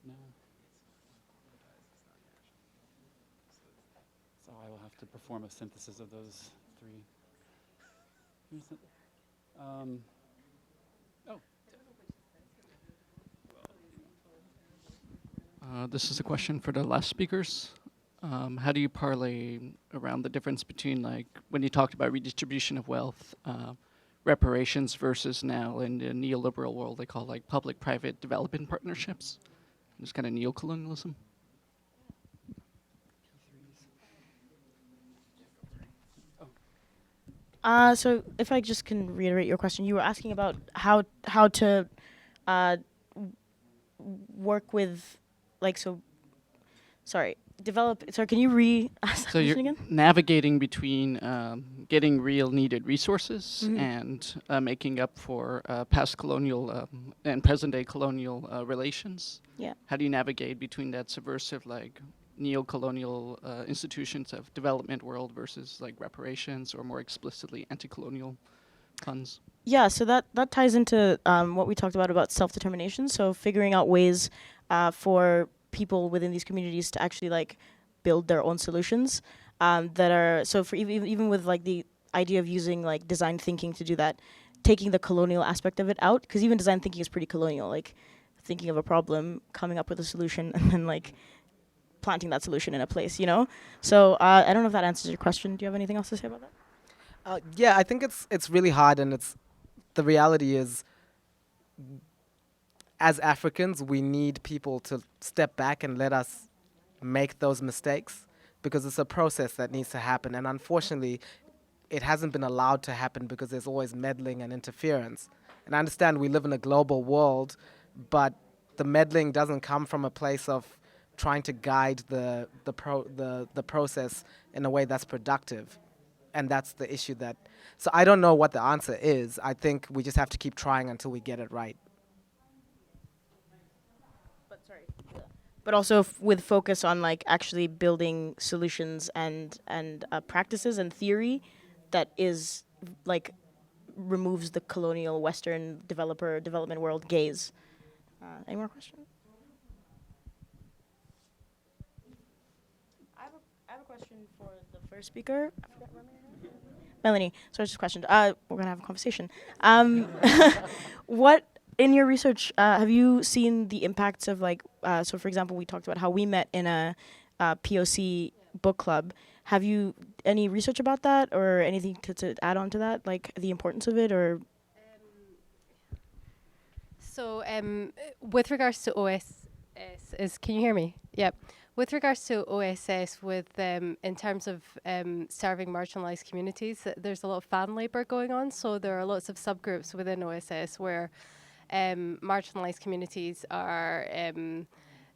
No? So I will have to perform a synthesis of those three. This is a question for the last speakers. How do you parlay around the difference between, like, when you talked about redistribution of wealth, reparations versus now in the neoliberal world they call like public-private development partnerships? Just kind of neocolonialism. So if I just can reiterate your question, you were asking about how to work with, like, develop. Sorry, can you ask that So you're again? navigating between getting real needed resources and making up for past colonial and present-day colonial relations. Yeah. How do you navigate between that subversive, like, neo-colonial institutions of development world versus, like, reparations or more explicitly anti-colonial funds? Yeah, so that ties into what we talked about self-determination. So figuring out ways for people within these communities to actually like build their own solutions that are, so for even with like the idea of using like design thinking to do that, taking the colonial aspect of it out, because even design thinking is pretty colonial, like thinking of a problem, coming up with a solution, and then like planting that solution in a place, you know? So I don't know if that answers your question. Do you have anything else to say about that? Yeah, I think it's really hard, and the reality is, as Africans, we need people to step back and let us make those mistakes, because it's a process that needs to happen. And unfortunately, it hasn't been allowed to happen because there's always meddling and interference. And I understand we live in a global world, but the meddling doesn't come from a place of trying to guide the process in a way that's productive. And that's the issue so I don't know what the answer is. I think we just have to keep trying until we get it right. But also with focus on like actually building solutions and practices and theory that is like removes the colonial Western development world gaze. Any more questions? I have a question for the first speaker. I forgot her name. Melanie. So just a question. We're gonna have a conversation. What in your research have you seen the impacts of like? So for example, we talked about how we met in a POC book club. Have you any research about that or anything to add on to that, like the importance of it or? So, with regards to OSS, can you hear me? Yep. With regards to OSS, in terms of serving marginalised communities, there's a lot of fan labour going on. So there are lots of subgroups within OSS where marginalised communities are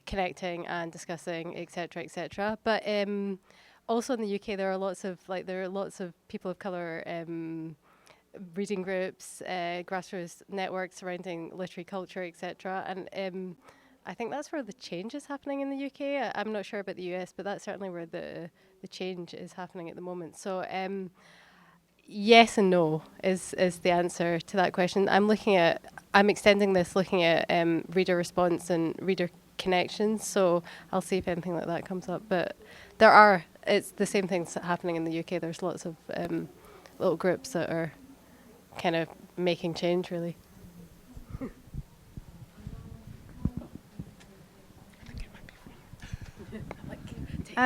connecting and discussing, etc., etc. But also in the UK, there are lots of people of colour. Reading groups, grassroots networks surrounding literary culture, etc. And I think that's where the change is happening in the UK. I'm not sure about the US, but that's certainly where the change is happening at the moment. So yes and no is the answer to that question. I'm extending this, looking at reader response and reader connections. So I'll see if anything like that comes up. But it's the same things happening in the UK. There's lots of little groups that are kind of making change, really.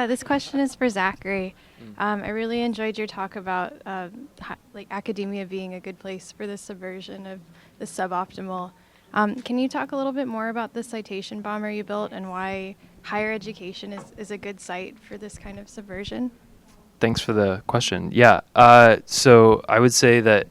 This question is for Zachary. I really enjoyed your talk about academia being a good place for the subversion of the suboptimal. Can you talk a little bit more about the citation bomber you built and why higher education is a good site for this kind of subversion? Thanks for the question. Yeah. So I would say that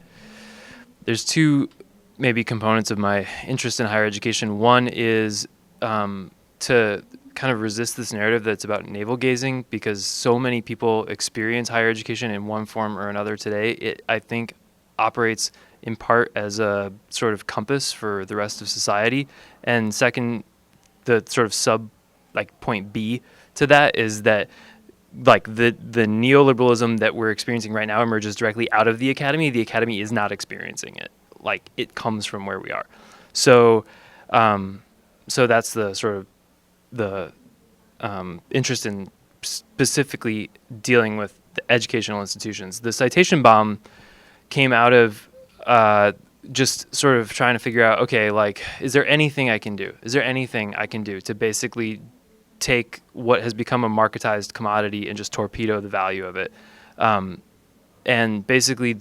there's two maybe components of my interest in higher education. One is to kind of resist this narrative that's about navel gazing, because so many people experience higher education in one form or another today. It, I think, operates in part as a sort of compass for the rest of society. And second, the sort of point B to that is that the neoliberalism that we're experiencing right now emerges directly out of the academy. The academy is not experiencing it. It comes from where we are. So that's the sort of the interest in specifically dealing with the educational institutions. The citation bomb came out of just sort of trying to figure out, okay, is there anything I can do? Is there anything I can do to basically take what has become a marketized commodity and just torpedo the value of it? And basically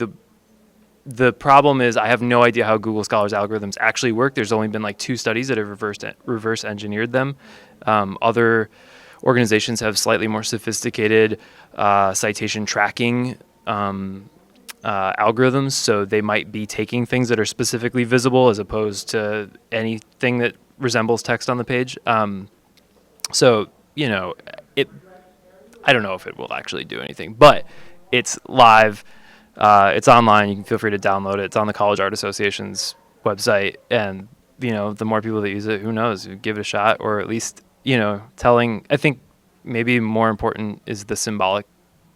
the problem is I have no idea how Google Scholar's algorithms actually work. There's only been 2 studies that have reverse engineered them. Other organizations have slightly more sophisticated citation tracking algorithms, so they might be taking things that are specifically visible as opposed to anything that resembles text on the page. So, I don't know if it will actually do anything, but it's live, it's online, you can feel free to download it, it's on the College Art Association's website, and, the more people that use it, who knows, give it a shot, or at least, telling, I think maybe more important is the symbolic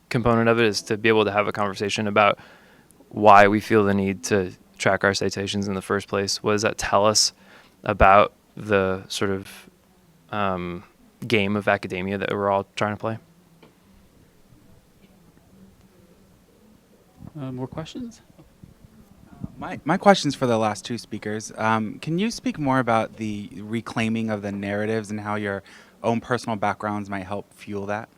component of it, is to be able to have a conversation about why we feel the need to track our citations in the first place. What does that tell us about the sort of game of academia that we're all trying to play? More questions? My question's for the last 2 speakers. Can you speak more about the reclaiming of the narratives and how your own personal backgrounds might help fuel that?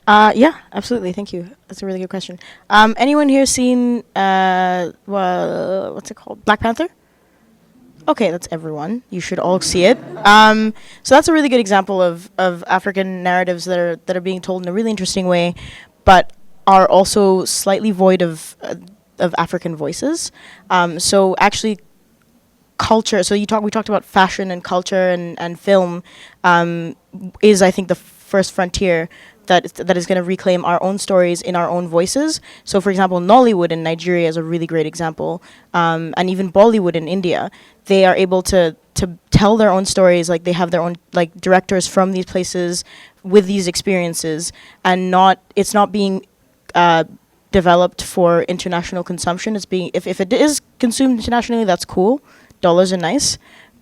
Yeah, absolutely. Thank you. That's a really good question. Anyone here seen what's it called? Black Panther? Okay, that's everyone. You should all see it. So that's a really good example of African narratives that are being told in a really interesting way, but are also slightly void of African voices. So actually, culture. So we talked about fashion and culture and film is, I think, the first frontier that is going to reclaim our own stories in our own voices. So, for example, Nollywood in Nigeria is a really great example, and even Bollywood in India. They are able to tell their own stories. They have their own directors from these places with these experiences, and it's not being developed for international consumption. It's being if it is consumed internationally, that's cool. Dollars are nice,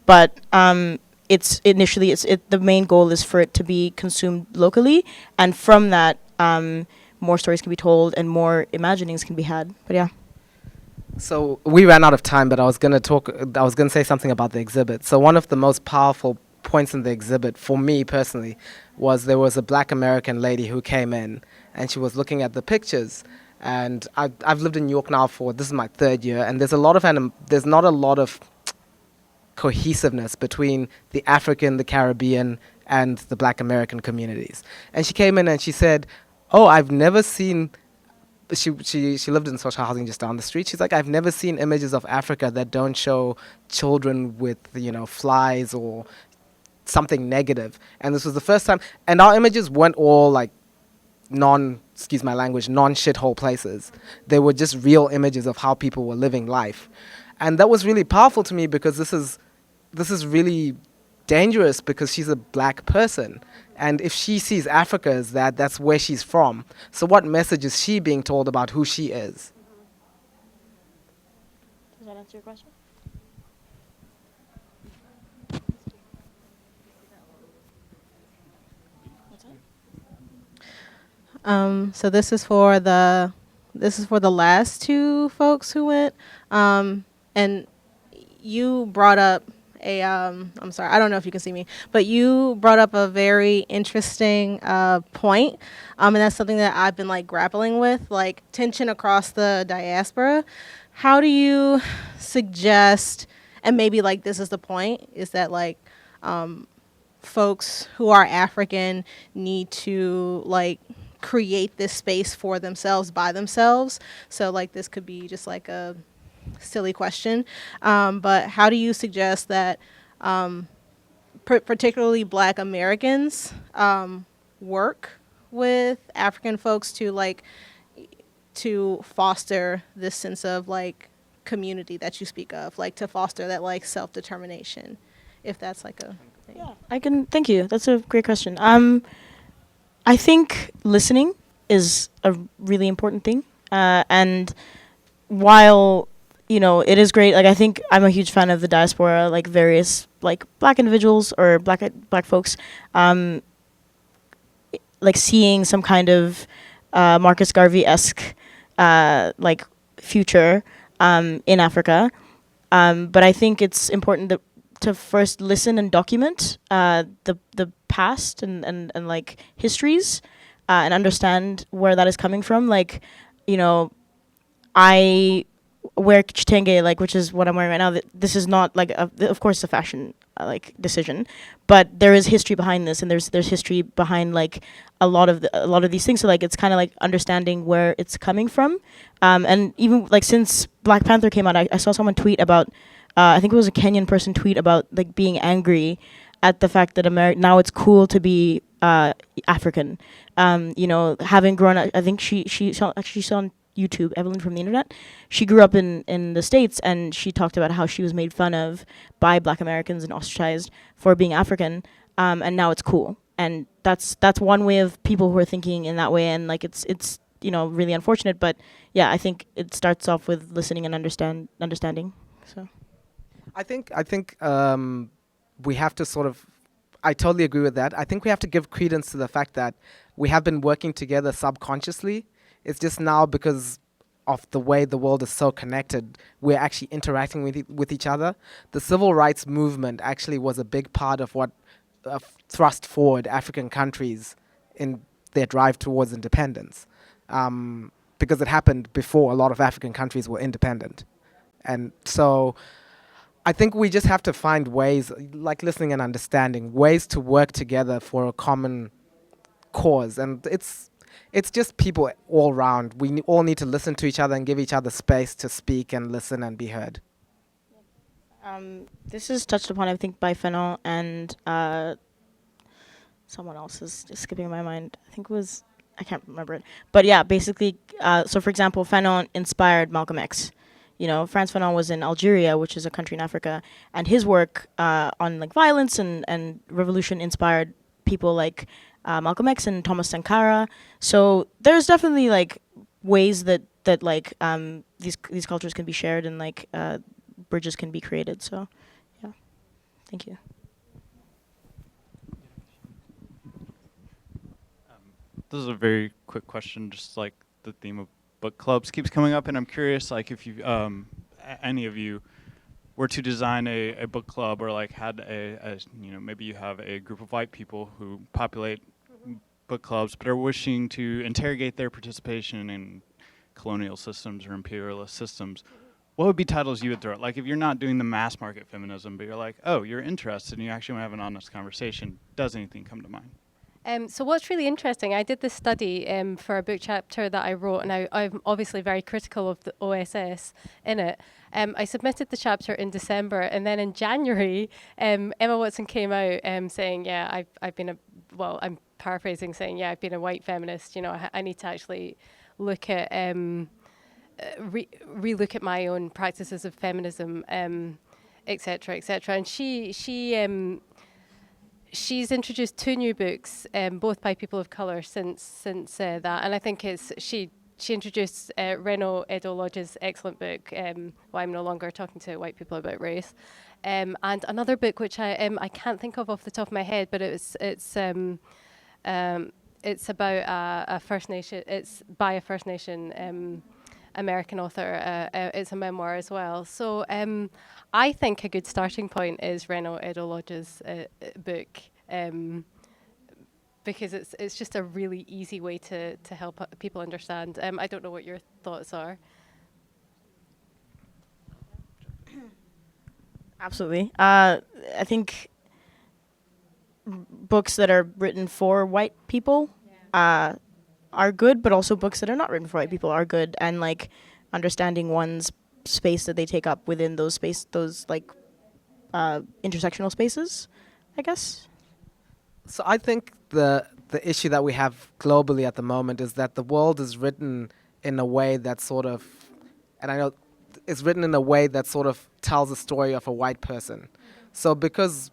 but the main goal is for it to be consumed locally, and from that, more stories can be told and more imaginings can be had. But yeah. So we ran out of time, but I was going to say something about the exhibit. So one of the most powerful points in the exhibit, for me personally, was there was a black American lady who came in, and she was looking at the pictures. And I've lived in New York now this is my 3rd year, and there's not a lot of cohesiveness between the African, the Caribbean, and the black American communities. And she came in and she said, oh, I've never seen, she lived in social housing just down the street. She's like, I've never seen images of Africa that don't show children with, flies or something negative. And this was the first time, and our images weren't all like excuse my language, non-shithole places. They were just real images of how people were living life. And that was really powerful to me, because this is really dangerous, because she's a black person. And if she sees Africa as that's where she's from. So what message is she being told about who she is? Does that answer your question? So this is for the last two folks who went, and you brought up I'm sorry, I don't know if you can see me, but you brought up a very interesting point, and that's something that I've been like grappling with, like tension across the diaspora. How do you suggest, and maybe like this is the point, is that like folks who are African need to like create this space for themselves by themselves. So like this could be just like a silly question, but how do you suggest that particularly Black Americans work with African folks to foster this sense of like community that you speak of, like to foster that like self-determination, if that's like a thing? Yeah, thank you. That's a great question. I think listening is a really important thing. And while, it is great, like I think I'm a huge fan of the diaspora, like various like Black individuals or black folks, like seeing some kind of Marcus Garvey-esque like future in Africa. But I think it's important to first listen and document the past and like histories and understand where that is coming from. Like, I wear chitenge, like, which is what I'm wearing right now. This is not like of course a fashion like decision, but there is history behind this, and there's history behind like a lot of these things. So like it's kind of like understanding where it's coming from, and even like since Black Panther came out, I saw someone tweet about. I think it was a Kenyan person tweet about like being angry at the fact that now it's cool to be African. Having grown up, I think she saw on YouTube, Evelyn from the internet. She grew up in the States, and she talked about how she was made fun of by Black Americans and ostracized for being African, and now it's cool. And that's one way of people who are thinking in that way, and like it's really unfortunate. But yeah, I think it starts off with listening and understanding. So. I think we have to I totally agree with that. I think we have to give credence to the fact that we have been working together subconsciously. It's just now because of the way the world is so connected, we're actually interacting with each other. The civil rights movement actually was a big part of what thrust forward African countries in their drive towards independence, because it happened before a lot of African countries were independent. And so I think we just have to find ways, like listening and understanding, ways to work together for a common cause. And it's just people all around. We all need to listen to each other and give each other space to speak and listen and be heard. This is touched upon, I think, by Fennel and someone else is just skipping my mind. I think it was, I can't remember it. But yeah, basically, so for example, Fennel inspired Malcolm X. Frantz Fanon was in Algeria, which is a country in Africa, and his work on like violence and revolution inspired people like Malcolm X and Thomas Sankara. So there's definitely like ways that like these cultures can be shared and like bridges can be created. So yeah, thank you. This is a very quick question, just like the theme of book clubs keeps coming up, and I'm curious, like, if you, any of you, were to design a book club, or like had maybe you have a group of white people who populate book clubs, but are wishing to interrogate their participation in colonial systems or imperialist systems, what would be titles you would throw? Like if you're not doing the mass market feminism, but you're like, oh, you're interested and you actually want to have an honest conversation, does anything come to mind? So what's really interesting, I did this study for a book chapter that I wrote, and I'm obviously very critical of the OSS in it. I submitted the chapter in December, and then in January, Emma Watson came out saying, yeah, I've been I'm paraphrasing, saying, yeah, I've been a white feminist, I need to actually look at, re-look at my own practices of feminism, et cetera, et cetera. And she's introduced 2 new books, both by people of colour since that, and I think she introduced Reno Edo Lodge's excellent book, Why I'm No Longer Talking to White People About Race, and another book which I can't think of off the top of my head, but it's about a First Nation. It's by a First Nation American author. It's a memoir as well. So I think a good starting point is Reno Edo Lodge's book, because it's just a really easy way to help people understand. I don't know what your thoughts are. Absolutely. I think books that are written for white people are good, but also books that are not written for white people are good, and like understanding one's space that they take up within those intersectional spaces, I guess. So I think the issue that we have globally at the moment is that the world is written in a way that sort of, and I know it's written in a way that sort of tells a story of a white person. So because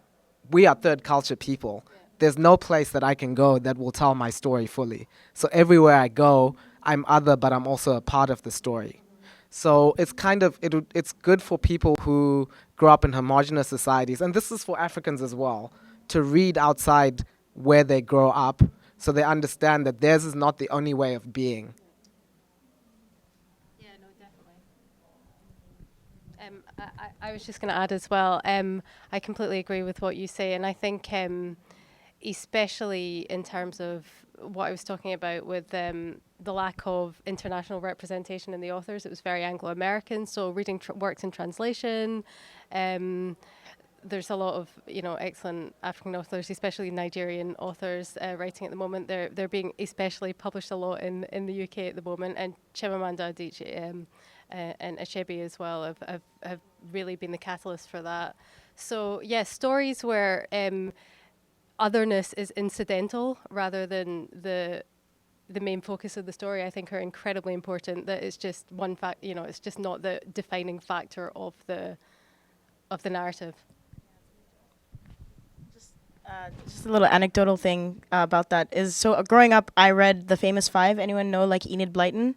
we are third culture people, there's no place that I can go that will tell my story fully. So everywhere I go, I'm other, but I'm also a part of the story. So it's kind of, it's good for people who grow up in homogenous societies, and this is for Africans as well, to read outside where they grow up so they understand that theirs is not the only way of being. Yeah, no, definitely. I was just going to add as well, I completely agree with what you say, and I think especially in terms of what I was talking about with the lack of international representation in the authors, it was very Anglo-American, so reading works in translation, there's a lot of excellent African authors, especially Nigerian authors writing at the moment. They're being especially published a lot in the UK at the moment, and Chimamanda Adichie and Achebe as well have really been the catalyst for that. So yes, stories where otherness is incidental rather than the main focus of the story, I think, are incredibly important. That it's just one fact, it's just not the defining factor of the narrative. Just a little anecdotal thing about that is, so growing up, I read The Famous Five. Anyone know like Enid Blyton?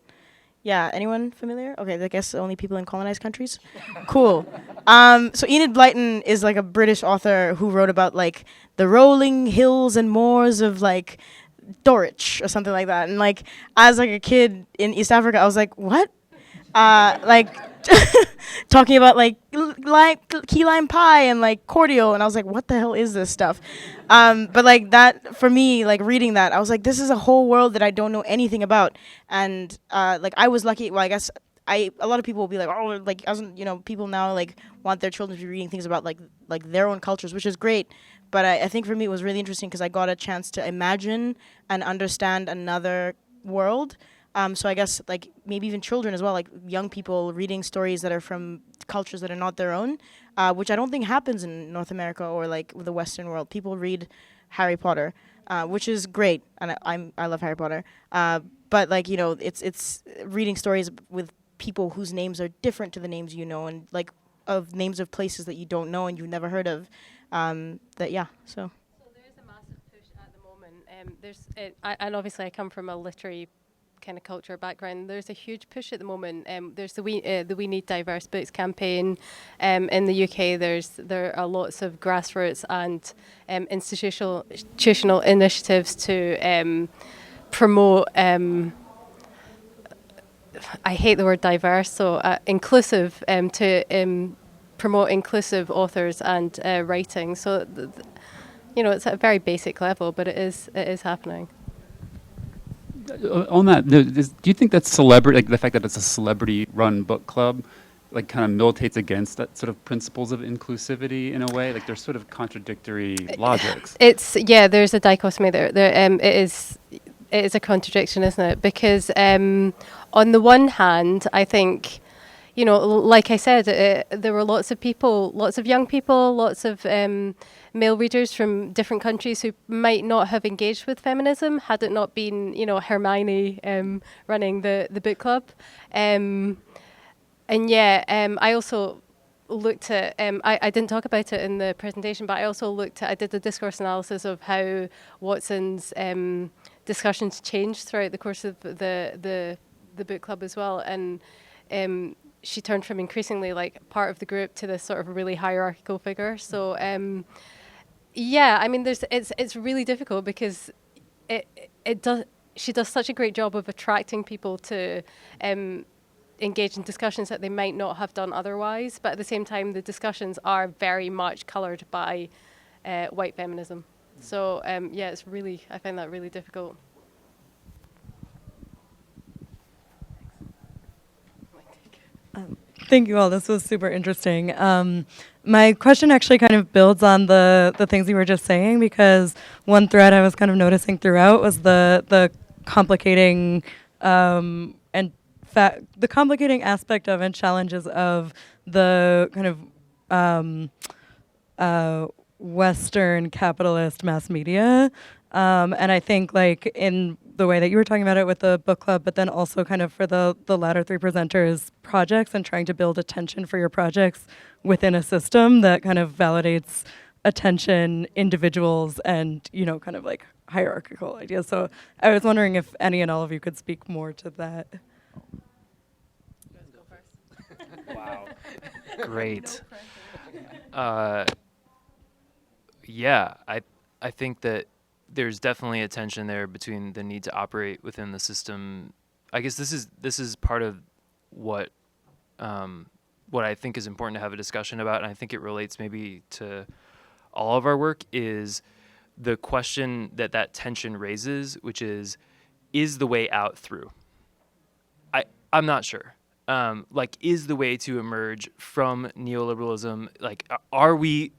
Yeah, anyone familiar? Okay, I guess only people in colonized countries. Cool. So Enid Blyton is like a British author who wrote about like the rolling hills and moors of like Dulwich or something like that. And like as like a kid in East Africa, I was like, what? Like talking about like key lime pie and like cordial, and I was like, what the hell is this stuff? But like that for me, like reading that, I was like, this is a whole world that I don't know anything about. And like I was lucky. Well, I guess a lot of people will be like, oh, like people now like want their children to be reading things about like their own cultures, which is great. But I think for me it was really interesting because I got a chance to imagine and understand another world. So I guess like maybe even children as well, like young people reading stories that are from cultures that are not their own, which I don't think happens in North America or like the Western world. People read Harry Potter, which is great, and I love Harry Potter. But like it's reading stories with people whose names are different to the names you know, and like of names of places that you don't know and you've never heard of. So. So there is a massive push at the moment. And obviously I come from a literary kind of culture background. There's a huge push at the moment. There's the We Need Diverse Books campaign in the UK. There are lots of grassroots and institutional initiatives to promote. I hate the word diverse, so inclusive, to promote inclusive authors and writing. So, it's at a very basic level, but it is happening. On that, do you think that the fact that it's a celebrity-run book club, like kind of militates against that sort of principles of inclusivity in a way? Like there's sort of contradictory logics. There's a dichotomy there. It is a contradiction, isn't it? Because on the one hand, I think, like I said, there were lots of young people, lots of male readers from different countries who might not have engaged with feminism had it not been, Hermione running the book club. I also looked at, I didn't talk about it in the presentation, but I did the discourse analysis of how Watson's discussions changed throughout the course of the book club as well. And she turned from increasingly like part of the group to this sort of really hierarchical figure. So, it's really difficult because she does such a great job of attracting people to engage in discussions that they might not have done otherwise. But at the same time, the discussions are very much coloured by white feminism. So I find that really difficult. Thank you all. This was super interesting. My question actually kind of builds on the things you were just saying, because one thread I was kind of noticing throughout was the complicating the complicating aspect of and challenges of the kind of Western capitalist mass media. And I think like in the way that you were talking about it with the book club, but then also kind of for the latter three presenters' projects and trying to build attention for your projects within a system that kind of validates attention, individuals, and, kind of like hierarchical ideas. So I was wondering if any and all of you could speak more to that. Wow. Great. I think that there's definitely a tension there between the need to operate within the system. I guess this is part of what I think is important to have a discussion about, and I think it relates maybe to all of our work, is the question that tension raises, which is the way out through? I'm not sure. Is the way to emerge from neoliberalism, are we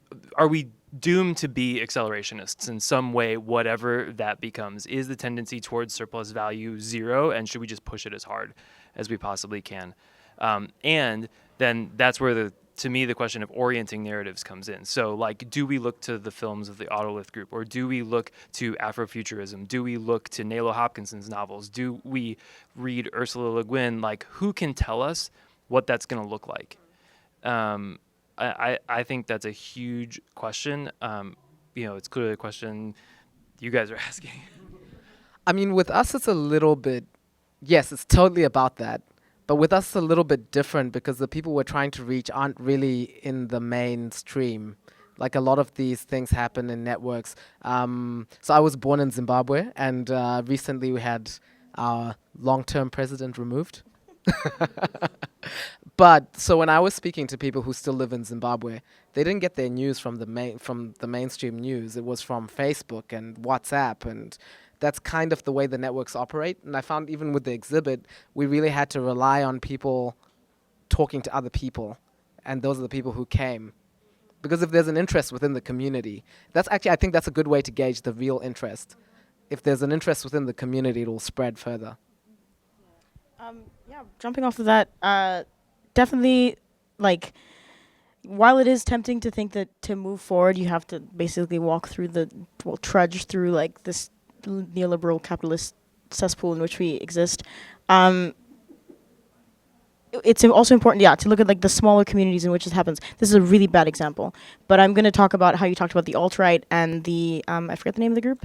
doomed to be accelerationists in some way, whatever that becomes? Is the tendency towards surplus value zero, and should we just push it as hard as we possibly can? And then that's where to me, the question of orienting narratives comes in. So, do we look to the films of the Autolith group, or do we look to Afrofuturism? Do we look to Nalo Hopkinson's novels? Do we read Ursula Le Guin? Who can tell us what that's going to look like? I think that's a huge question. It's clearly a question you guys are asking. I mean, with us, it's a little bit, yes, it's totally about that. But with us, it's a little bit different because the people we're trying to reach aren't really in the mainstream. Like a lot of these things happen in networks. So I was born in Zimbabwe, and recently we had our long-term president removed. But so when I was speaking to people who still live in Zimbabwe, they didn't get their news from the mainstream news. It was from Facebook and WhatsApp, and that's kind of the way the networks operate. And I found even with the exhibit, we really had to rely on people talking to other people, and those are the people who came. Because if there's an interest within the community, I think that's a good way to gauge the real interest. If there's an interest within the community, it will spread further. Jumping off of that, definitely, while it is tempting to think that to move forward, you have to basically trudge through this neoliberal capitalist cesspool in which we exist. It's also important, to look at the smaller communities in which this happens. This is a really bad example, but I'm going to talk about how you talked about the alt-right and the I forget the name of the group.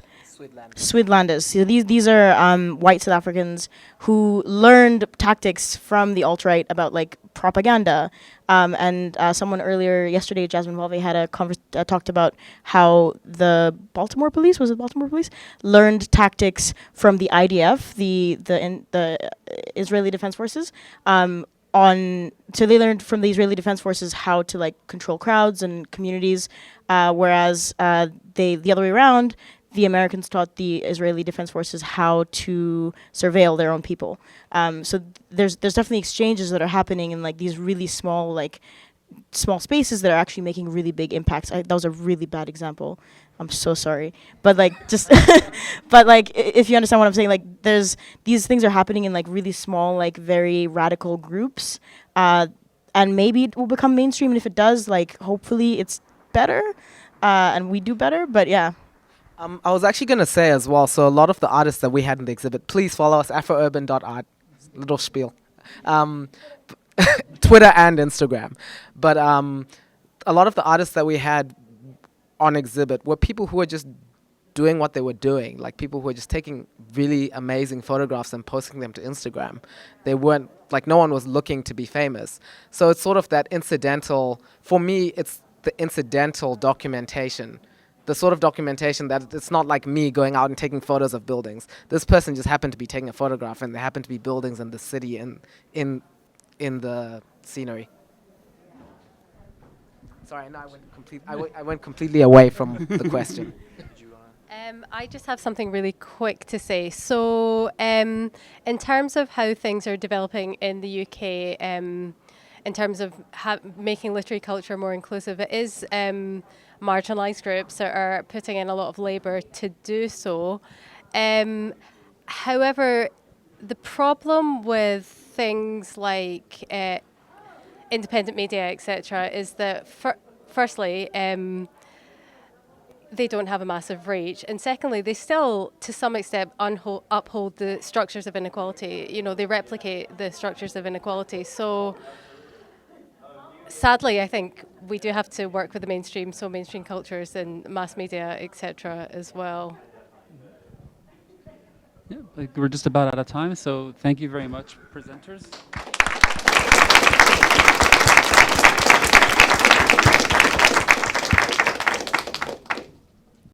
Swidlanders. So these are white South Africans who learned tactics from the alt-right about propaganda. And someone earlier yesterday, Jasmine Walve, had talked about how the Baltimore police learned tactics from the IDF, the Israeli Defense Forces, so they learned from the Israeli Defense Forces how to like control crowds and communities, whereas the other way around, the Americans taught the Israeli Defense Forces how to surveil their own people. So there's definitely exchanges that are happening in like these really small spaces that are actually making really big impacts. That was a really bad example. I'm so sorry, but like just, but like if you understand what I'm saying, like these things are happening in like really small, like very radical groups, and maybe it will become mainstream. And if it does, like hopefully it's better, and we do better. But yeah. I was actually going to say as well, so a lot of the artists that we had in the exhibit, please follow us, afrourban.art, little spiel, Twitter and Instagram. But a lot of the artists that we had on exhibit were people who were just doing what they were doing, like people who were just taking really amazing photographs and posting them to Instagram. They weren't, like no one was looking to be famous. So it's sort of that incidental, for me, it's the incidental documentation. The sort of documentation that it's not like me going out and taking photos of buildings. This person just happened to be taking a photograph, and there happened to be buildings in the city and in the scenery. Sorry, no, I went completely away from the question. I just have something really quick to say. So, in terms of how things are developing in the UK, in terms of making literary culture more inclusive, it is marginalised groups that are putting in a lot of labour to do so. However, the problem with things like independent media, etc., is that firstly, they don't have a massive reach, and secondly, they still, to some extent, uphold the structures of inequality. You know, they replicate the structures of inequality. So, sadly, I think we do have to work with the mainstream, so mainstream cultures and mass media, etc., as well. Yeah, like we're just about out of time, so thank you very much, presenters.